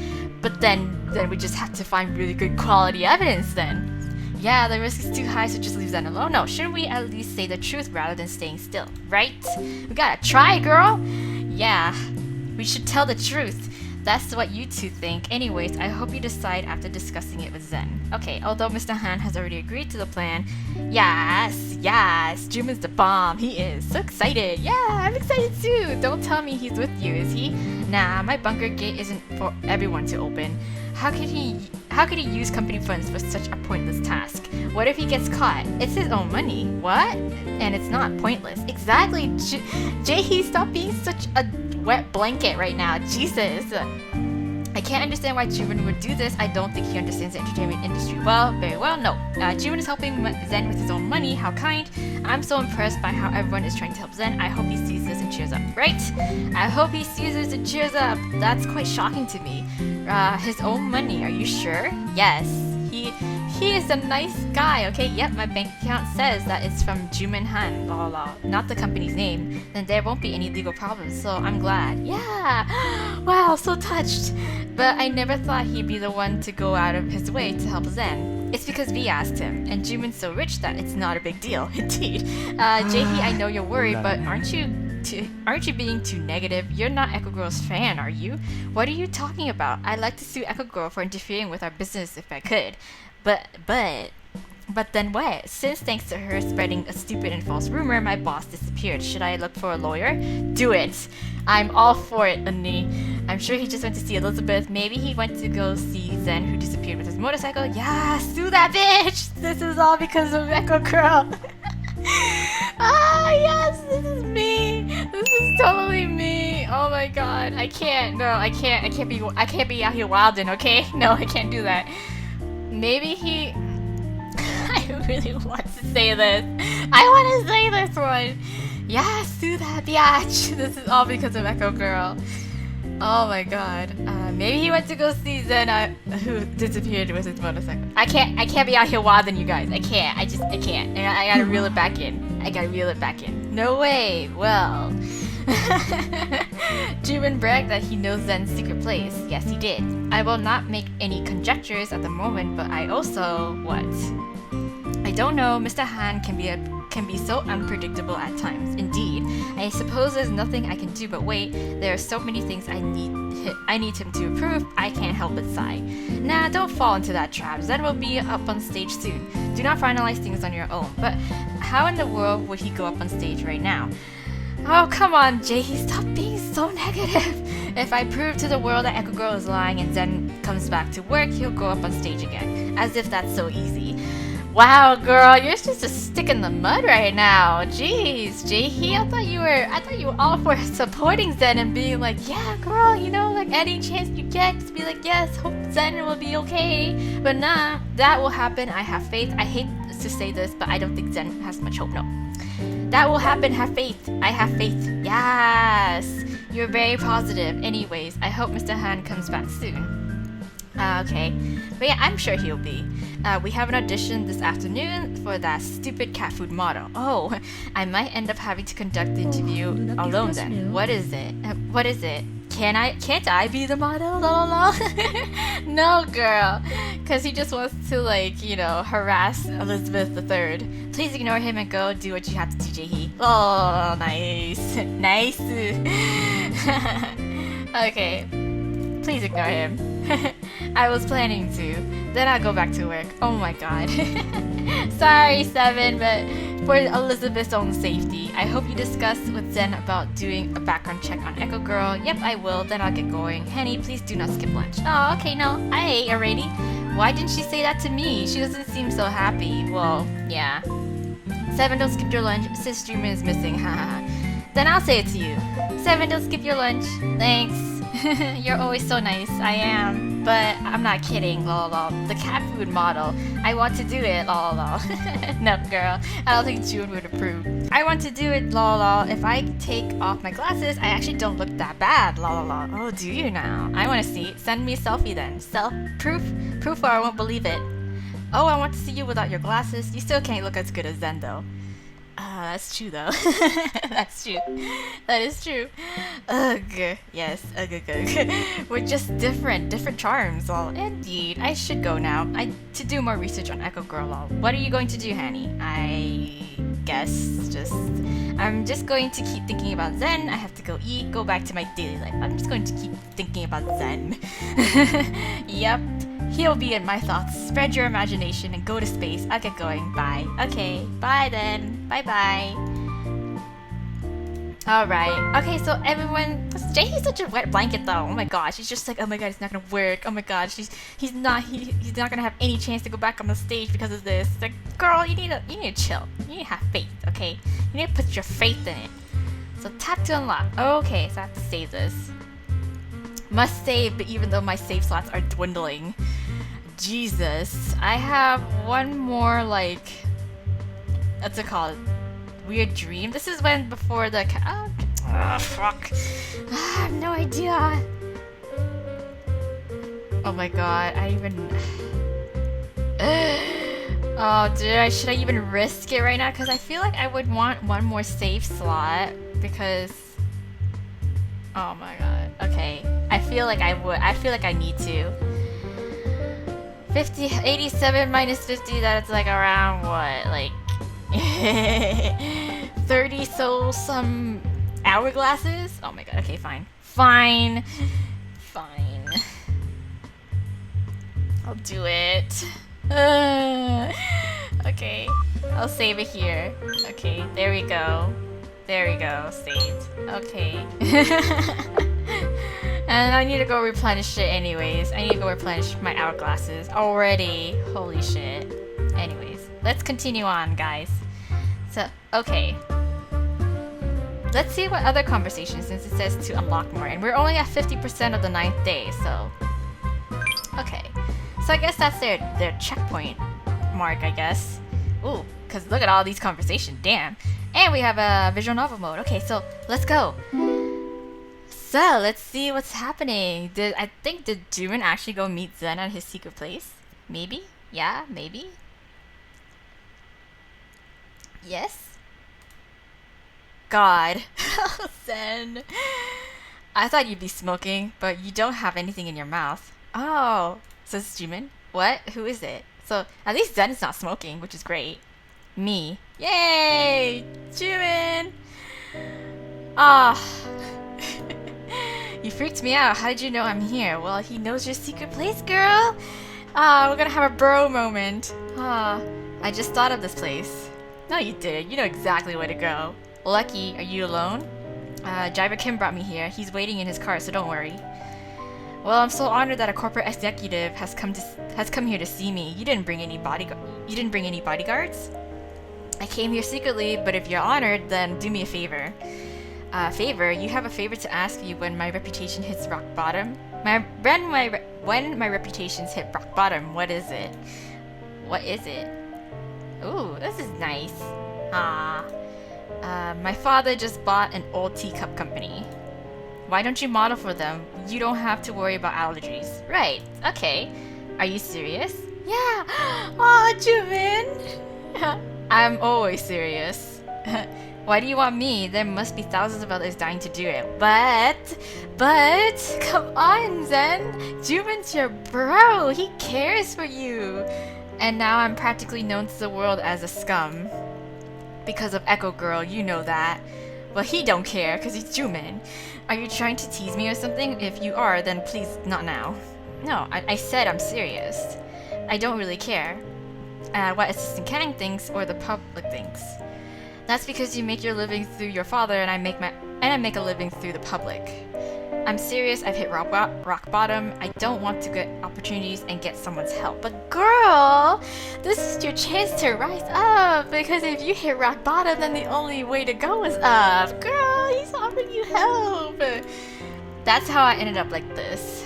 But then we just have to find really good quality evidence then. Yeah, the risk is too high, so just leave Zen alone. No, shouldn't we at least say the truth rather than staying still, right? We gotta try, girl! Yeah, we should tell the truth. That's what you two think. Anyways, I hope you decide after discussing it with Zen. Okay, although Mr. Han has already agreed to the plan. Yes, Jumin's the bomb. He is. So excited. Yeah, I'm excited too. Don't tell me he's with you, is he? Nah, my bunker gate isn't for everyone to open. How could he use company funds for such a pointless task? What if he gets caught? It's his own money. What? And it's not pointless. Exactly. Jaehee, stop being such a wet blanket right now. Jesus. I can't understand why Jumin would do this. I don't think he understands the entertainment industry very well. No. Jumin is helping Zen with his own money. How kind. I'm so impressed by how everyone is trying to help Zen. I hope he sees this and cheers up. Right? I hope he sees this and cheers up. That's quite shocking to me. His own money. Are you sure? Yes. He is a nice guy, okay? Yep, my bank account says that it's from Jumin Han, blah blah blah. Not the company's name. Then there won't be any legal problems, so I'm glad. Yeah! Wow, so touched. But I never thought he'd be the one to go out of his way to help Zen. It's because V asked him, and Jumin's so rich that it's not a big deal. Indeed. Jaehee, I know you're worried, but aren't you being too negative? You're not Echo Girl's fan, are you? What are you talking about? I'd like to sue Echo Girl for interfering with our business if I could. But then what? Since thanks to her spreading a stupid and false rumor, my boss disappeared. Should I look for a lawyer? Do it! I'm all for it, Unni. I'm sure he just went to see Elizabeth. Maybe he went to go see Zen, who disappeared with his motorcycle. Yeah, sue that bitch! This is all because of Echo Girl. Ah, yes, this is me. This is totally me. Oh my god, I can't be out here wilding, okay? No, I can't do that. Maybe he... I really want to say this. I want to say this one. Yeah, sue that biatch. This is all because of Echo Girl. Oh my god. Maybe he went to go see Zen, who disappeared with his motorcycle. I can't be out here wilding, you guys. I can't. I can't. I gotta reel it back in. No way. Well. Jumin bragged that he knows Zen's secret place. Yes, he did. I will not make any conjectures at the moment, but I also... What? I don't know. Mr. Han can be so unpredictable at times. Indeed. I suppose there's nothing I can do but wait. There are so many things I need him to approve. I can't help but sigh. Nah, don't fall into that trap. Zen will be up on stage soon. Do not finalize things on your own. But how in the world would he go up on stage right now? Oh, come on, Jaehee, stop being so negative. If I prove to the world that Echo Girl is lying and Zen comes back to work, he'll go up on stage again. As if that's so easy. Wow, girl, you're just a stick in the mud right now. Jeez, Jaehee, I thought you were all for supporting Zen and being like, yeah, girl, you know, like any chance you get, just be like, yes, hope Zen will be okay. But nah, that will happen. I have faith. I hate to say this, but I don't think Zen has much hope. No, that will happen. Have faith. I have faith. Yes, you're very positive. Anyways, I hope Mr. Han comes back soon. Okay, but yeah, I'm sure he'll be. We have an audition this afternoon for that stupid cat food model. Oh, I might end up having to conduct the interview alone then. What is it? What is it? Can't I be the model? Lol. No, girl, because he just wants to, like, you know, harass Elizabeth III. Please ignore him and go do what you have to do, Jaehee. Oh, nice. Nice. Okay, please ignore him. I was planning to. Then I'll go back to work. Oh my god. Sorry, Seven, but for Elizabeth's own safety, I hope you discuss with Zen about doing a background check on Echo Girl. Yep, I will. Then I'll get going. Henny, please do not skip lunch. Oh, okay, no. I ate already. Why didn't she say that to me? She doesn't seem so happy. Well, yeah. Seven, don't skip your lunch. Sis Jumin is missing. Haha. Then I'll say it to you. Seven, don't skip your lunch. Thanks. You're always so nice. I am. But I'm not kidding. Lol. The cat food model. I want to do it. Lol. No, girl. I don't think June would approve. I want to do it. Lol. If I take off my glasses, I actually don't look that bad. Lol. Oh, do you now? I want to see. Send me a selfie then. Proof? Proof or I won't believe it. Oh, I want to see you without your glasses. You still can't look as good as Zen though. That's true though. That's true. That is true. Ugh. Yes. Ugh. We're just different charms. Well, indeed. I should go now. To do more research on Echo Girl. Lol. What are you going to do, Hanny? I guess I'm just going to keep thinking about Zen. I have to go eat, go back to my daily life. I'm just going to keep thinking about Zen. Yep. He'll be in my thoughts. Spread your imagination and go to space. I'll get going. Bye. Okay. Bye then. Bye. Alright. Okay, so everyone... Jaehee's such a wet blanket though. Oh my gosh. He's just like, oh my god, it's not gonna work. Oh my god, he's not gonna have any chance to go back on the stage because of this. Like, girl, you need to chill. You need to have faith, okay? You need to put your faith in it. So tap to unlock. Okay, so I have to save this. Must save, but even though my save slots are dwindling. Jesus. I have one more, like... What's it called? Weird dream? This is when before the... Oh, fuck. I have no idea. Oh my god, I even... Oh, dude, should I even risk it right now? Because I feel like I would want one more save slot. Because... Oh my god. Okay. I feel like I would. I feel like I need to. 87 minus 50, that's like around what? Like 30 some hourglasses? Oh my god, okay, fine. Fine. I'll do it. Okay, I'll save it here. Okay, there we go. Saved. Okay. And I need to go replenish it anyways. I need to go replenish my hourglasses already. Holy shit. Anyways, let's continue on, guys. So, okay. Let's see what other conversations, since it says to unlock more. And we're only at 50% of the 9th day, so... Okay. So I guess that's their checkpoint mark, I guess. Ooh, because look at all these conversations. Damn. And we have a visual novel mode. Okay, so let's go. So, let's see what's happening. Did Jumin actually go meet Zen at his secret place? Maybe? Yeah, maybe? Yes? God. Zen. I thought you'd be smoking, but you don't have anything in your mouth. Oh, says Jumin. What? Who is it? So, at least Zen is not smoking, which is great. Me. Yay! Jumin! Ah. You freaked me out. How did you know I'm here? Well, he knows your secret place, girl. Ah, we're gonna have a bro moment. Ah, I just thought of this place. No, you didn't. You know exactly where to go. Lucky, are you alone? Driver Kim brought me here. He's waiting in his car, so don't worry. Well, I'm so honored that a corporate executive has come here to see me. You didn't bring any bodyguards? I came here secretly, but if you're honored, then do me a favor. Favor? You have a favor to ask you when my reputation hits rock bottom? When my reputation's hit rock bottom, what is it? What is it? Ooh, this is nice. My father just bought an old teacup company. Why don't you model for them? You don't have to worry about allergies. Right, okay. Are you serious? Yeah! Aw, Jumin! I'm always serious. Why do you want me? There must be thousands of others dying to do it. But, come on, Zen! Jumin's your bro! He cares for you! And now I'm practically known to the world as a scum. Because of Echo Girl, you know that. Well, he don't care, because he's Jumin. Are you trying to tease me or something? If you are, then please, not now. No, I said I'm serious. I don't really care. What Assistant Kang thinks or the public thinks. That's because you make your living through your father and I make a living through the public. I'm serious, I've hit rock bottom. I don't want to get opportunities and get someone's help. But girl, this is your chance to rise up, because if you hit rock bottom, then the only way to go is up. Girl, he's offering you help. That's how I ended up like this.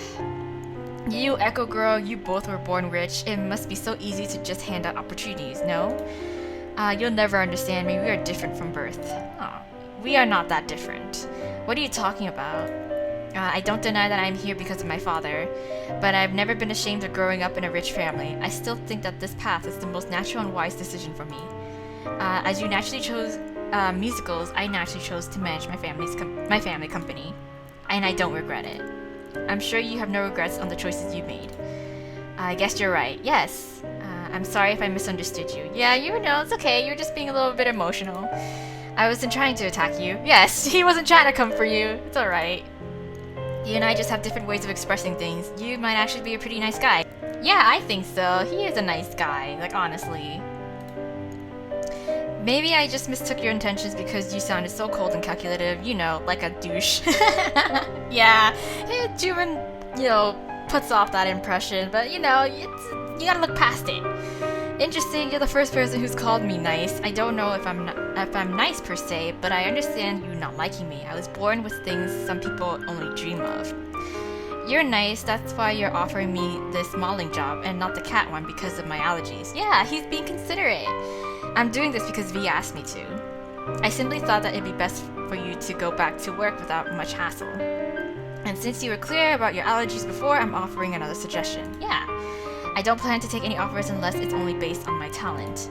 You, Echo Girl, you both were born rich. It must be so easy to just hand out opportunities, no? You'll never understand me. We are different from birth. Aw, we are not that different. What are you talking about? I don't deny that I'm here because of my father, but I've never been ashamed of growing up in a rich family. I still think that this path is the most natural and wise decision for me. As you naturally chose musicals, I naturally chose to manage my family company, and I don't regret it. I'm sure you have no regrets on the choices you made. I guess you're right. Yes. I'm sorry if I misunderstood you. Yeah, you know, it's okay. You're just being a little bit emotional. I wasn't trying to attack you. Yes, he wasn't trying to come for you. It's alright. You and I just have different ways of expressing things. You might actually be a pretty nice guy. Yeah, I think so. He is a nice guy, like honestly. Maybe I just mistook your intentions because you sounded so cold and calculative, you know, like a douche. Yeah, Jumin, you know, puts off that impression, but you know, you gotta look past it. Interesting, you're the first person who's called me nice. I don't know if I'm nice per se, but I understand you not liking me. I was born with things some people only dream of. You're nice, that's why you're offering me this modeling job and not the cat one because of my allergies. Yeah, he's being considerate. I'm doing this because V asked me to. I simply thought that it'd be best for you to go back to work without much hassle. And since you were clear about your allergies before, I'm offering another suggestion. Yeah. I don't plan to take any offers unless it's only based on my talent.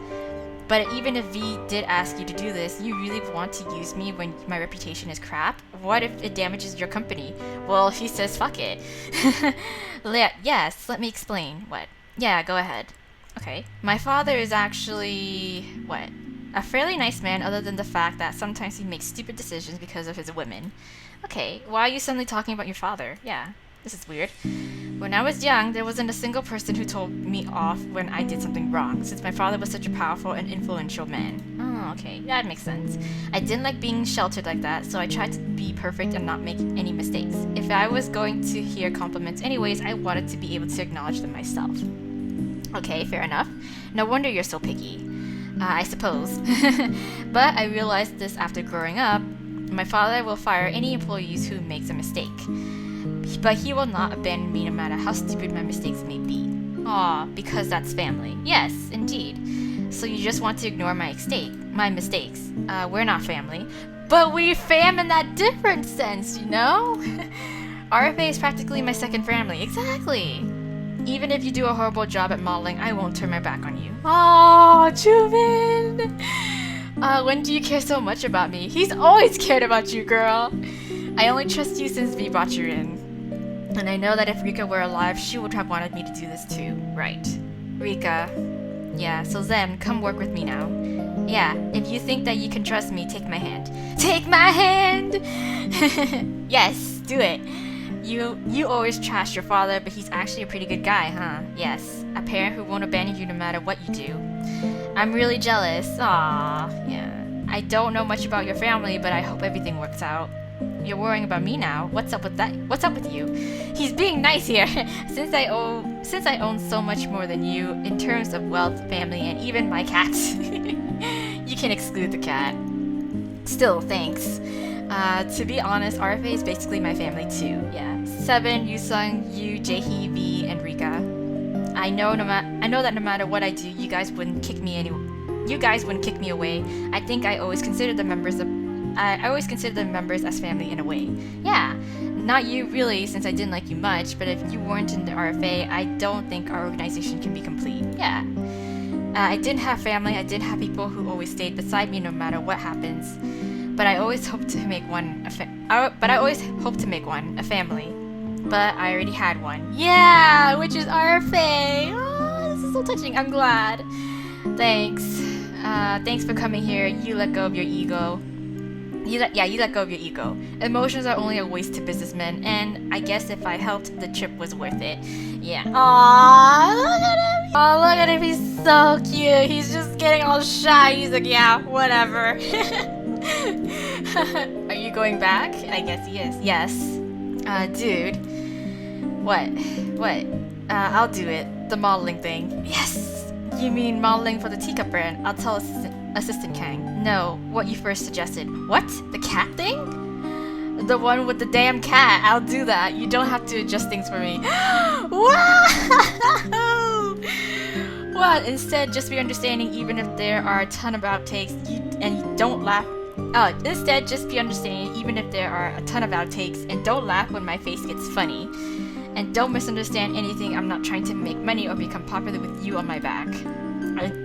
But even if V did ask you to do this, you really want to use me when my reputation is crap? What if it damages your company? Well, he says fuck it. Yes, let me explain. What? Yeah, go ahead. Okay. My father is actually... what? A fairly nice man, other than the fact that sometimes he makes stupid decisions because of his women. Okay, why are you suddenly talking about your father? Yeah. This is weird. When I was young, there wasn't a single person who told me off when I did something wrong, since my father was such a powerful and influential man. Oh, okay, that makes sense. I didn't like being sheltered like that, so I tried to be perfect and not make any mistakes. If I was going to hear compliments anyways, I wanted to be able to acknowledge them myself. Okay, fair enough. No wonder you're so picky. I suppose. But I realized this after growing up. My father will fire any employees who makes a mistake. But he will not abandon me no matter how stupid my mistakes may be. Aw, because that's family. Yes, indeed. So you just want to ignore my mistakes. We're not family. But we fam in that different sense, you know? RFA is practically my second family. Exactly. Even if you do a horrible job at modeling, I won't turn my back on you. Aw, Jumin! When do you care so much about me? He's always cared about you, girl. I only trust you since V brought you in. And I know that if Rika were alive, she would have wanted me to do this too. Right. Rika. Yeah, so Zen, come work with me now. Yeah, if you think that you can trust me, take my hand. Take my hand! Yes, do it. You always trash your father, but he's actually a pretty good guy, huh? Yes, a parent who won't abandon you no matter what you do. I'm really jealous. Aww, yeah. I don't know much about your family, but I hope everything works out. You're worrying about me now. What's up with that? What's up with you? He's being nice here. Since I own so much more than you in terms of wealth, family, and even my cats. You can exclude the cat. Still, thanks. To be honest, RFA is basically my family too. Yeah. Seven, Yusung, you, Jaehee, V, and Rika. I know that no matter what I do, you guys wouldn't kick me away. I think I always consider the members as family in a way. Yeah. Not you really, since I didn't like you much, but if you weren't in the RFA, I don't think our organization can be complete. Yeah. I didn't have family, I didn't have people who always stayed beside me no matter what happens. But I always hoped to make one a family. But I already had one. Yeah, which is RFA. Oh, this is so touching. I'm glad. Thanks. Thanks for coming here. You let go of your ego. You let go of your ego. Emotions are only a waste to businessmen, and I guess if I helped, the trip was worth it. Yeah. Aww, look at him. Oh, look at him. He's so cute. He's just getting all shy. He's like, yeah, whatever. Are you going back? I guess he is. Yes. Dude. What? I'll do it. The modeling thing. Yes! You mean modeling for the teacup brand? I'll tell Assistant Kang. No, what you first suggested. What? The cat thing? The one with the damn cat. I'll do that. You don't have to adjust things for me. Wow! What? Instead, just be understanding even if there are a ton of outtakes and you don't laugh. Instead, just be understanding even if there are a ton of outtakes and don't laugh when my face gets funny. And don't misunderstand anything. I'm not trying to make money or become popular with you on my back.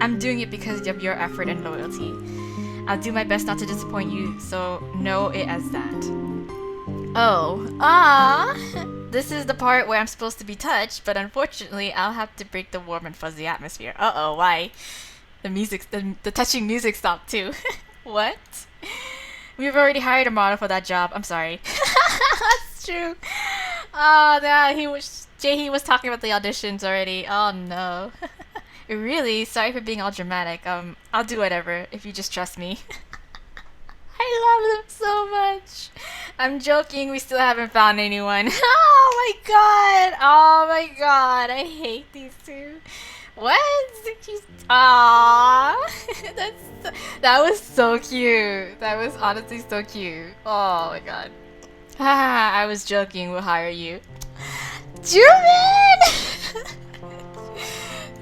I'm doing it because of your effort and loyalty. I'll do my best not to disappoint you, so know it as that. Oh, this is the part where I'm supposed to be touched, but unfortunately, I'll have to break the warm and fuzzy atmosphere. Uh-oh, why? The touching music stopped too. What? We've already hired a model for that job. I'm sorry. That's true. Oh, yeah, Jaehee was talking about the auditions already. Oh no. Really? Sorry for being all dramatic. I'll do whatever if you just trust me. I love them so much. I'm joking, we still haven't found anyone. Oh my god, I hate these two. What? Aww. That was so cute. That was honestly so cute. Oh my god. Haha, I was joking, we'll hire you. Jumin!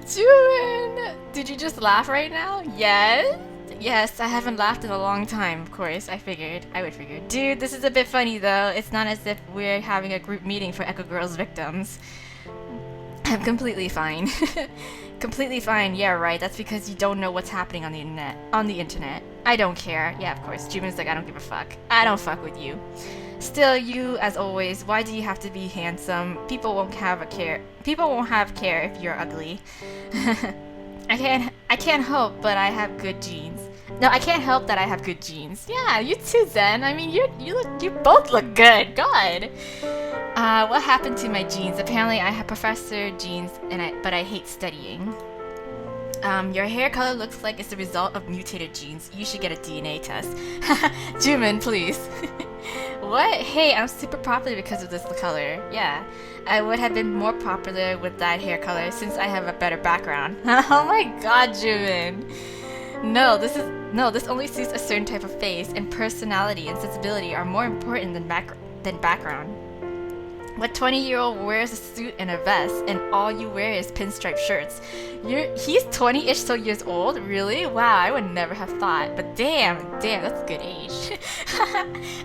Jumin! Did you just laugh right now? Yes? Yes, I haven't laughed in a long time, of course. I would figure. Dude, this is a bit funny though. It's not as if we're having a group meeting for Echo Girls victims. I'm completely fine. Completely fine, yeah right, that's because you don't know what's happening on the internet. I don't care. Yeah, of course. Jumin's like, I don't give a fuck. I don't fuck with you. Still, you, as always, why do you have to be handsome? People won't have care if you're ugly. I can't help but I have good genes. No, I can't help that I have good genes. Yeah, you too, Zen. I mean, you both look good. God. What happened to my genes? Apparently, I have professor genes, but I hate studying. Your hair color looks like it's the result of mutated genes. You should get a DNA test. Jumin, please. What? Hey, I'm super popular because of this color. Yeah, I would have been more popular with that hair color since I have a better background. Oh my god, Jumin. No, this only suits a certain type of face, and personality and sensibility are more important than background. What 20-year-old wears a suit and a vest, and all you wear is pinstripe shirts? He's 20-ish so years old? Really? Wow, I would never have thought. But damn, that's a good age.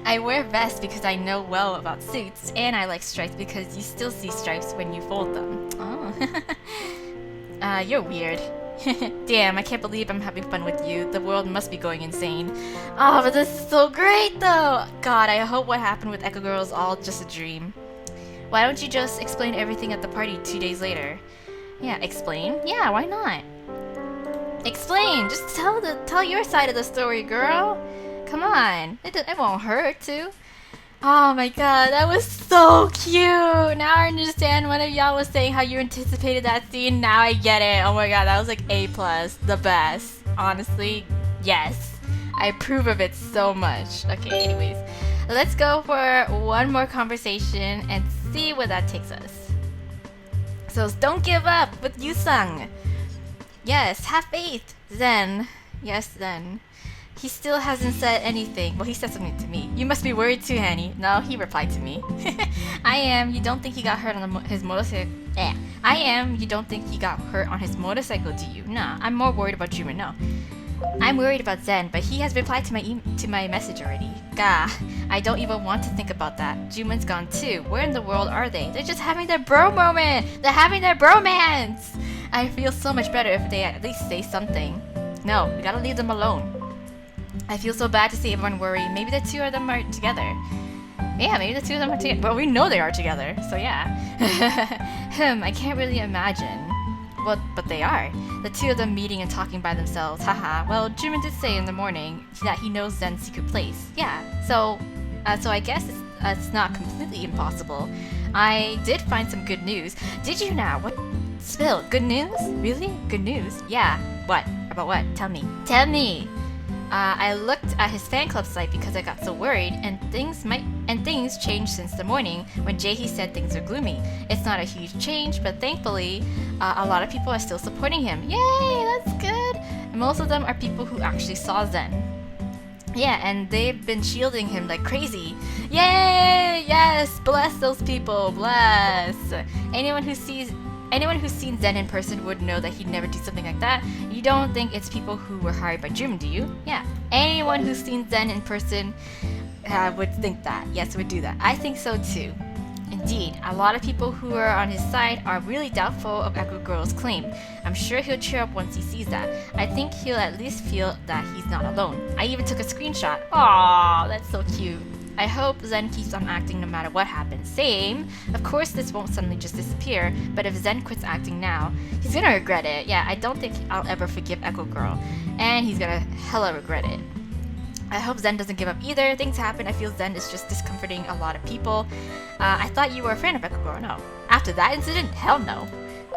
I wear vests because I know well about suits, and I like stripes because you still see stripes when you fold them. Oh. You're weird. Damn, I can't believe I'm having fun with you. The world must be going insane. Oh, but this is so great though! God, I hope what happened with Echo Girl is all just a dream. Why don't you just explain everything at the party 2 days later? Yeah, explain? Yeah, why not? Explain! Just tell your side of the story, girl! Come on, it won't hurt to. Oh my god, that was so cute! Now I understand one of y'all was saying how you anticipated that scene. Now I get it. Oh my god, that was like A+, the best. Honestly, yes. I approve of it so much. Okay, anyways. Let's go for one more conversation and see where that takes us. So don't give up with Yusung. Yes, have faith. Zen. Yes, Zen. He still hasn't said anything. Well, he said something to me. You must be worried too, Hanny. No, he replied to me. I am. You don't think he got hurt on his motorcycle? I am. You don't think he got hurt on his motorcycle, do you? Nah, I'm more worried about Jumin. No. I'm worried about Zen, but he has replied to my message already. Gah, I don't even want to think about that. Jumin's gone too. Where in the world are they? They're just having their bro moment. They're having their bromance. I feel so much better if they at least say something. No, we gotta leave them alone. I feel so bad to see everyone worry. Maybe the two of them are together. Yeah, maybe the two of them are together. Well, we know they are together, so yeah. I can't really imagine. Well, but they are. The two of them meeting and talking by themselves. Haha. Well, Jumin did say in the morning that he knows Zen's secret place. Yeah. So I guess it's not completely impossible. I did find some good news. Did you now? What? Spill. Good news? Really? Good news? Yeah. What? About what? Tell me. Tell me. I looked at his fan club site because I got so worried, and things changed since the morning when Jaehee said things are gloomy. It's not a huge change, but thankfully, a lot of people are still supporting him. Yay, that's good. And most of them are people who actually saw Zen. Yeah, and they've been shielding him like crazy. Yay! Yes, bless those people. Bless. Anyone who's seen Zen in person would know that he'd never do something like that. You don't think it's people who were hired by Jumin, do you? Yeah. Anyone who's seen Zen in person would think that. Yes, would do that. I think so too. Indeed, a lot of people who are on his side are really doubtful of Echo Girl's claim. I'm sure he'll cheer up once he sees that. I think he'll at least feel that he's not alone. I even took a screenshot. Aww, that's so cute. I hope Zen keeps on acting no matter what happens. Same. Of course this won't suddenly just disappear, but if Zen quits acting now, he's gonna regret it. Yeah, I don't think I'll ever forgive Echo Girl, and he's gonna hella regret it. I hope Zen doesn't give up either. Things happen. I feel Zen is just discomforting a lot of people. I thought you were a fan of Echo Girl. No. After that incident? Hell no.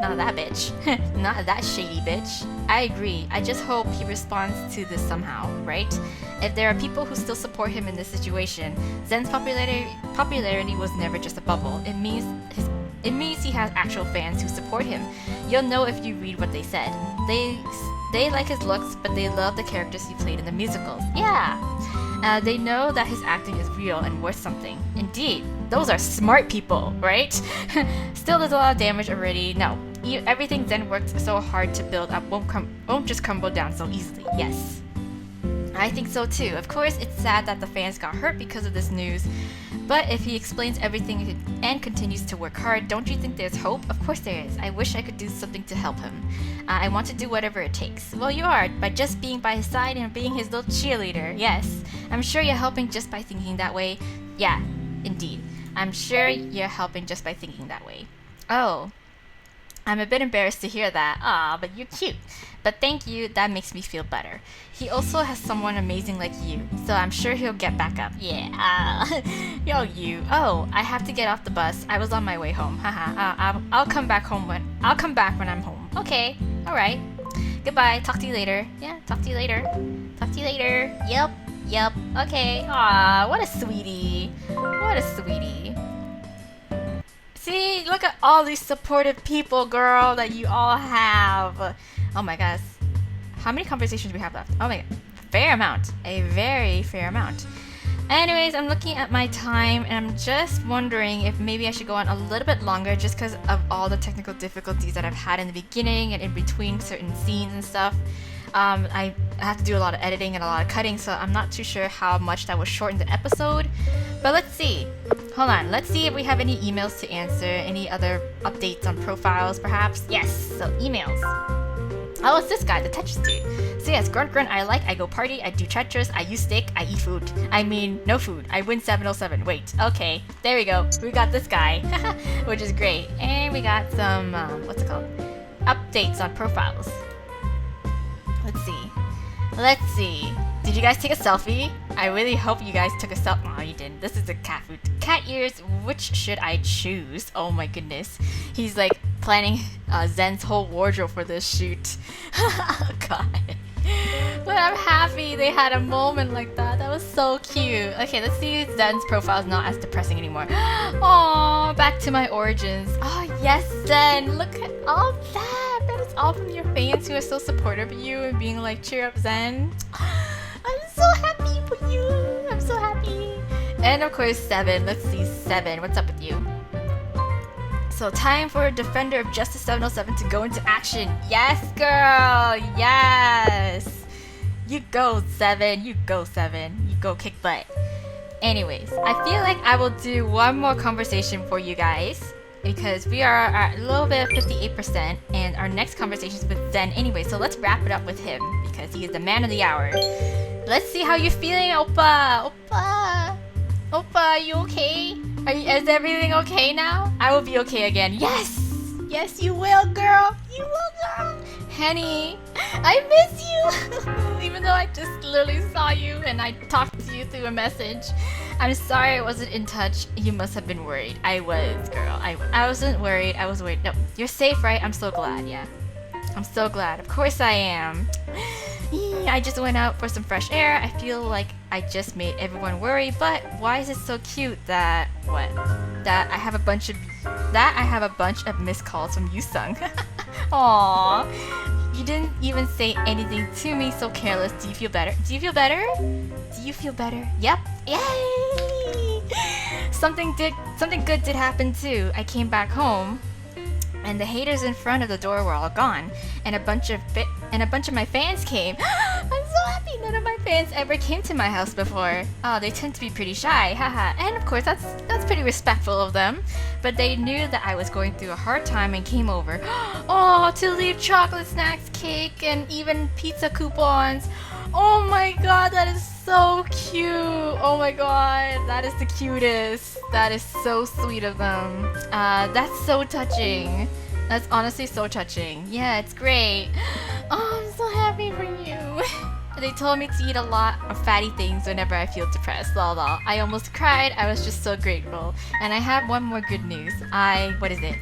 Not that bitch. Not that shady bitch. I agree. I just hope he responds to this somehow, right? If there are people who still support him in this situation, Zen's popularity was never just a bubble. It means he has actual fans who support him. You'll know if you read what they said. They like his looks, but they love the characters he played in the musicals. Yeah. They know that his acting is real and worth something. Indeed. Those are smart people, right? Still, there's a lot of damage already. No. Everything Zen worked so hard to build up won't just crumble down so easily. Yes. I think so too. Of course, it's sad that the fans got hurt because of this news, but if he explains everything and continues to work hard, don't you think there's hope? Of course there is. I wish I could do something to help him. I want to do whatever it takes. Well, you are, by just being by his side and being his little cheerleader. Yes. I'm sure you're helping just by thinking that way. Yeah, indeed. I'm sure you're helping just by thinking that way. Oh. I'm a bit embarrassed to hear that. Aw, but you're cute. But thank you, that makes me feel better. He also has someone amazing like you, so I'm sure he'll get back up. Yeah. Yo, you. Oh, I have to get off the bus. I was on my way home. Haha. I'll come back when I'm home. Okay. All right. Goodbye. Talk to you later. Yeah. Talk to you later. Talk to you later. Yep. Okay. Aw, what a sweetie. What a sweetie. See, look at all these supportive people, girl, that you all have. Oh my gosh. How many conversations do we have left? Oh my god. Fair amount. A very fair amount. Anyways, I'm looking at my time and I'm just wondering if maybe I should go on a little bit longer just because of all the technical difficulties that I've had in the beginning and in between certain scenes and stuff. I have to do a lot of editing and a lot of cutting, so I'm not too sure how much that will shorten the episode. But let's see. Hold on. Let's see if we have any emails to answer. Any other updates on profiles, perhaps? Yes. So emails. Oh, it's this guy, the Tetris dude. So yes, grunt, I go party, I do Tetris, I use steak, I eat food. I mean, no food. I win 707. Wait. Okay. There we go. We got this guy, which is great. And we got some, what's it called? Updates on profiles. Let's see. Did you guys take a selfie? I really hope you guys took a selfie. Oh, you didn't. This is the cat food. Cat ears, which should I choose? Oh my goodness. He's like planning Zen's whole wardrobe for this shoot. Oh god. But I'm happy they had a moment like that. That was so cute. Okay, let's see if Zen's profile is not as depressing anymore. Oh, back to my origins. Oh yes, Zen. Look at all that. That is all from your fans who are so supportive of you and being like, cheer up, Zen. I'm so happy for you. I'm so happy. And of course, 7. Let's see, 7. What's up with you? So time for Defender of Justice 707 to go into action. Yes, girl. Yes. You go, 7. You go, 7. You go kick butt. Anyways, I feel like I will do one more conversation for you guys because we are at a little bit of 58% and our next conversation is with Zen anyway. So let's wrap it up with him because he is the man of the hour. Let's see how you're feeling, Oppa. Oppa. Oppa, you okay? Is everything okay now? I will be okay again. Yes! Yes, you will, girl! You will, girl! Henny, I miss you! Even though I just literally saw you and I talked to you through a message. I'm sorry I wasn't in touch. You must have been worried. I was, girl. I wasn't worried. I was worried. No, you're safe, right? I'm so glad, yeah. I'm so glad. Of course I am. I just went out for some fresh air. I feel like I just made everyone worry, but why is it so cute that I have a bunch of missed calls from you, Sung. Aww. You didn't even say anything to me, so careless. Do you feel better? Do you feel better? Do you feel better? Yep. Yay! Something good did happen too. I came back home and the haters in front of the door were all gone, and a bunch of my fans came. I'm so happy none of my fans ever came to my house before. Oh, they tend to be pretty shy, haha. And of course, that's pretty respectful of them. But they knew that I was going through a hard time and came over. Oh, to leave chocolate snacks, cake, and even pizza coupons. Oh my god, that is so cute. Oh my god, that is the cutest. That is so sweet of them. That's so touching. That's honestly so touching. Yeah, it's great. Oh, I'm so happy for you. They told me to eat a lot of fatty things whenever I feel depressed. Lol lol. I almost cried. I was just so grateful. And I have one more good news. What is it?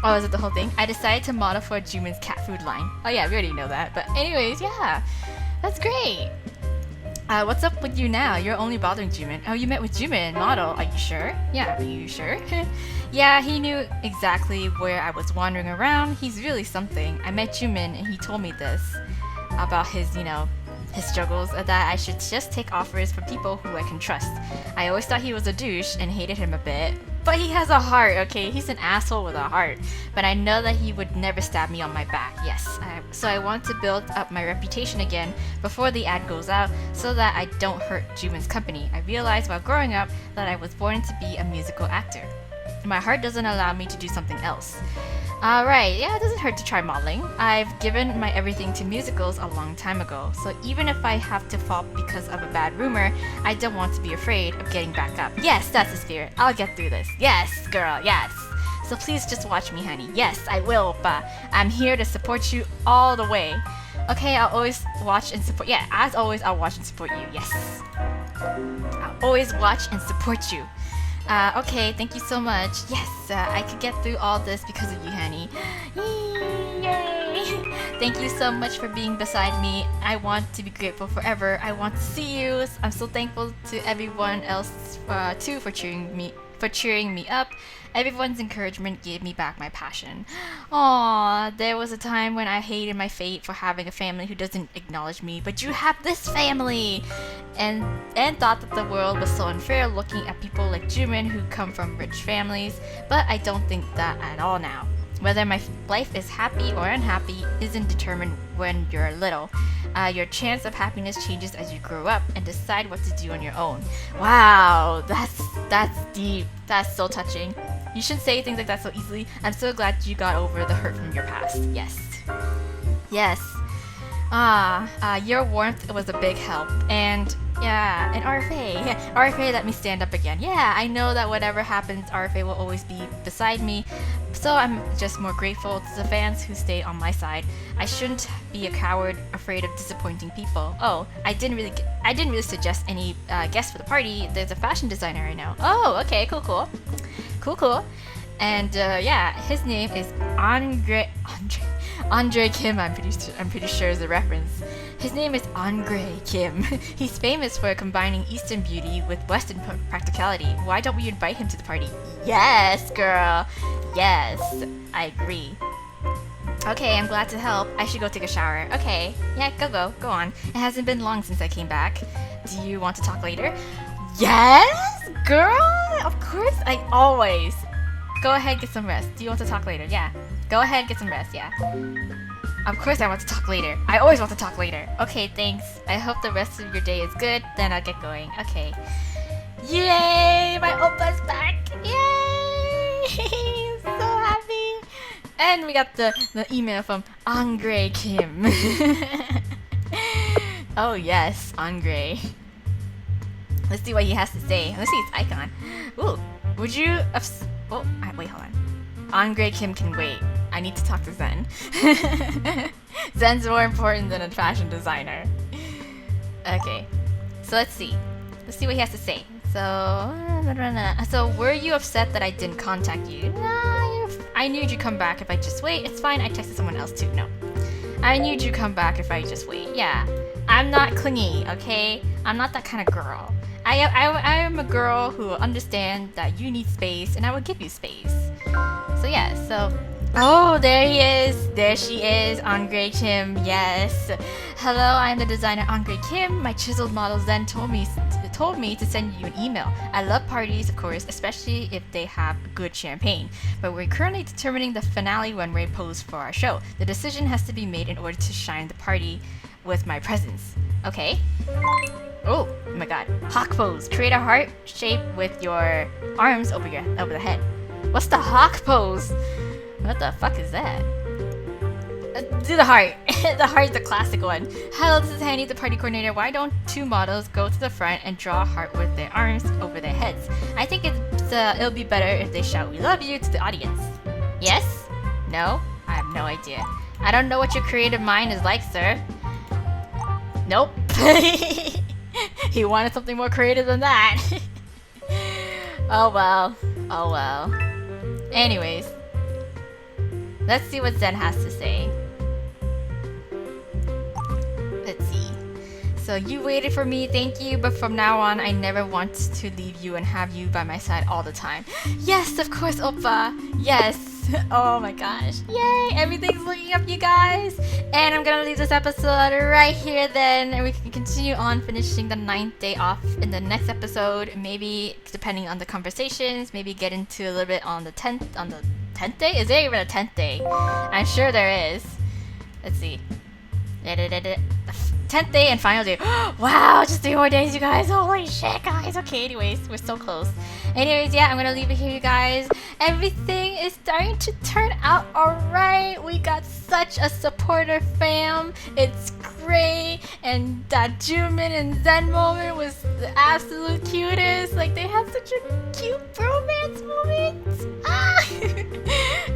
Oh, is it the whole thing? I decided to model for Jumin's cat food line. Oh yeah, we already know that. But anyways, yeah. That's great. What's up with you now? You're only bothering Jumin. Oh, you met with Jumin, model. Are you sure? Yeah, are you sure? Yeah, he knew exactly where I was wandering around. He's really something. I met Jumin and he told me this about his, his struggles, that I should just take offers from people who I can trust. I always thought he was a douche and hated him a bit. But he has a heart, okay? He's an asshole with a heart. But I know that he would never stab me on my back, yes. So I want to build up my reputation again before the ad goes out so that I don't hurt Jumin's company. I realized while growing up that I was born to be a musical actor. My heart doesn't allow me to do something else. Alright, yeah, it doesn't hurt to try modeling. I've given my everything to musicals a long time ago, so even if I have to fall because of a bad rumor, I don't want to be afraid of getting back up. Yes, that's the spirit. I'll get through this. Yes, girl, yes. So please just watch me, honey. Yes, I will, but I'm here to support you all the way. Okay, I'll always watch and support. Yeah, as always, I'll watch and support you. Yes. I'll always watch and support you. Okay, thank you so much. Yes, I could get through all this because of you, honey. Yay! Thank you so much for being beside me. I want to be grateful forever. I want to see you. I'm so thankful to everyone else too for cheering me up. Everyone's encouragement gave me back my passion. Aww, there was a time when I hated my fate for having a family who doesn't acknowledge me, but you have this family! And thought that the world was so unfair looking at people like Jumin who come from rich families, but I don't think that at all now. Whether my life is happy or unhappy isn't determined when you're little. Your chance of happiness changes as you grow up and decide what to do on your own. Wow, that's deep. That's so touching. You shouldn't say things like that so easily. I'm so glad you got over the hurt from your past. Yes. Yes. Your warmth was a big help. And yeah, and RFA let me stand up again. Yeah, I know that whatever happens, RFA will always be beside me. So I'm just more grateful to the fans who stay on my side. I shouldn't be a coward, afraid of disappointing people. Oh, I didn't really suggest any guests for the party. There's a fashion designer I know. Oh, okay, cool. And yeah, his name is Andre Kim. I'm pretty sure is a reference. His name is Andre Kim. He's famous for combining Eastern beauty with Western practicality. Why don't we invite him to the party? Yes, girl. Yes, I agree. Okay, I'm glad to help. I should go take a shower. Okay, yeah, go on. It hasn't been long since I came back. Do you want to talk later? Yes, girl. Of course, I always. Go ahead, get some rest. Do you want to talk later? Yeah. Go ahead, get some rest. Yeah. Of course I want to talk later. I always want to talk later. Okay, thanks. I hope the rest of your day is good. Then I'll get going. Okay. Yay! My oppa's back! Yay! So happy! And we got the email from Andre Kim. Oh yes, Andre. Let's see what he has to say. Let's see his icon. Ooh, would you... Oh, wait, hold on. Andre Kim can wait. I need to talk to Zen. Zen's more important than a fashion designer. Okay, so let's see. Let's see what he has to say. So were you upset that I didn't contact you? Nah, I knew you'd come back if I just wait. It's fine, I texted someone else too. No. I knew you'd come back if I just wait. Yeah. I'm not clingy, okay? I'm not that kind of girl. I am a girl who will understand that you need space, and I will give you space. So yeah, so... Oh, there he is! There she is, Andre Kim, yes! Hello, I am the designer Andre Kim. My chiseled model Zen told me to send you an email. I love parties, of course, especially if they have good champagne. But we're currently determining the finale runway pose for our show. The decision has to be made in order to shine the party with my presence. Okay? Oh my god. Hawk pose. Create a heart shape with your arms over the head. What's the hawk pose? What the fuck is that? Do the heart. The heart's the classic one. Hello, this is Hanny, the party coordinator. Why don't two models go to the front and draw a heart with their arms over their heads? I think it'll be better if they shout "We love you" to the audience. Yes? No? I have no idea. I don't know what your creative mind is like, sir. Nope. He wanted something more creative than that. Oh well. Oh well. Anyways. Let's see what Zen has to say. Let's see. So you waited for me, thank you, but from now on I never want to leave you and have you by my side all the time. Yes, of course, Oppa. Yes. Oh my gosh. Yay, everything's looking up, you guys. And I'm gonna leave this episode right here then, and we can continue on finishing the 9th day off in the next episode. Maybe, depending on the conversations, maybe get into a little bit on the 10th day? Is there even a 10th day? I'm sure there is. Let's see. 10th day and final day. Wow, just 3 more days, you guys. Holy shit, guys. Okay, anyways, we're so close. Anyways, yeah, I'm gonna leave it here, you guys. Everything is starting to turn out alright. We got such a supporter fam. It's great. And that Jumin and Zen moment was the absolute cutest. Like, they had such a cute bromance moment. Ah!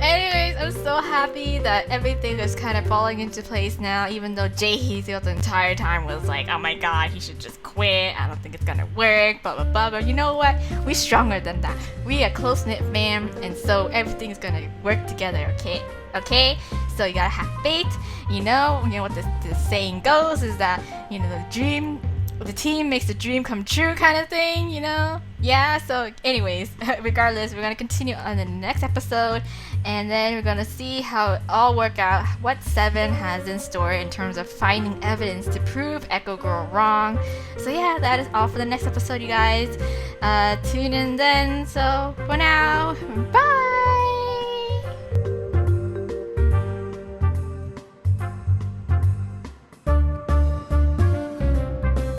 Anyways, I'm so happy that everything is kind of falling into place now, even though Jaehee the entire time was like, oh my god, he should just quit. I don't think it's gonna work, blah blah blah. But you know what? We're stronger than that. We a close-knit fam, and so everything is gonna work together, okay? Okay? So you gotta have faith. You know what the saying goes is that, you know, the team makes the dream come true kind of thing, you know? Yeah, so anyways, regardless, we're gonna continue on the next episode, and then we're gonna see how it all work out, what 7 has in store in terms of finding evidence to prove Echo Girl wrong. So yeah, that is all for the next episode, you guys. Tune in then. So for now,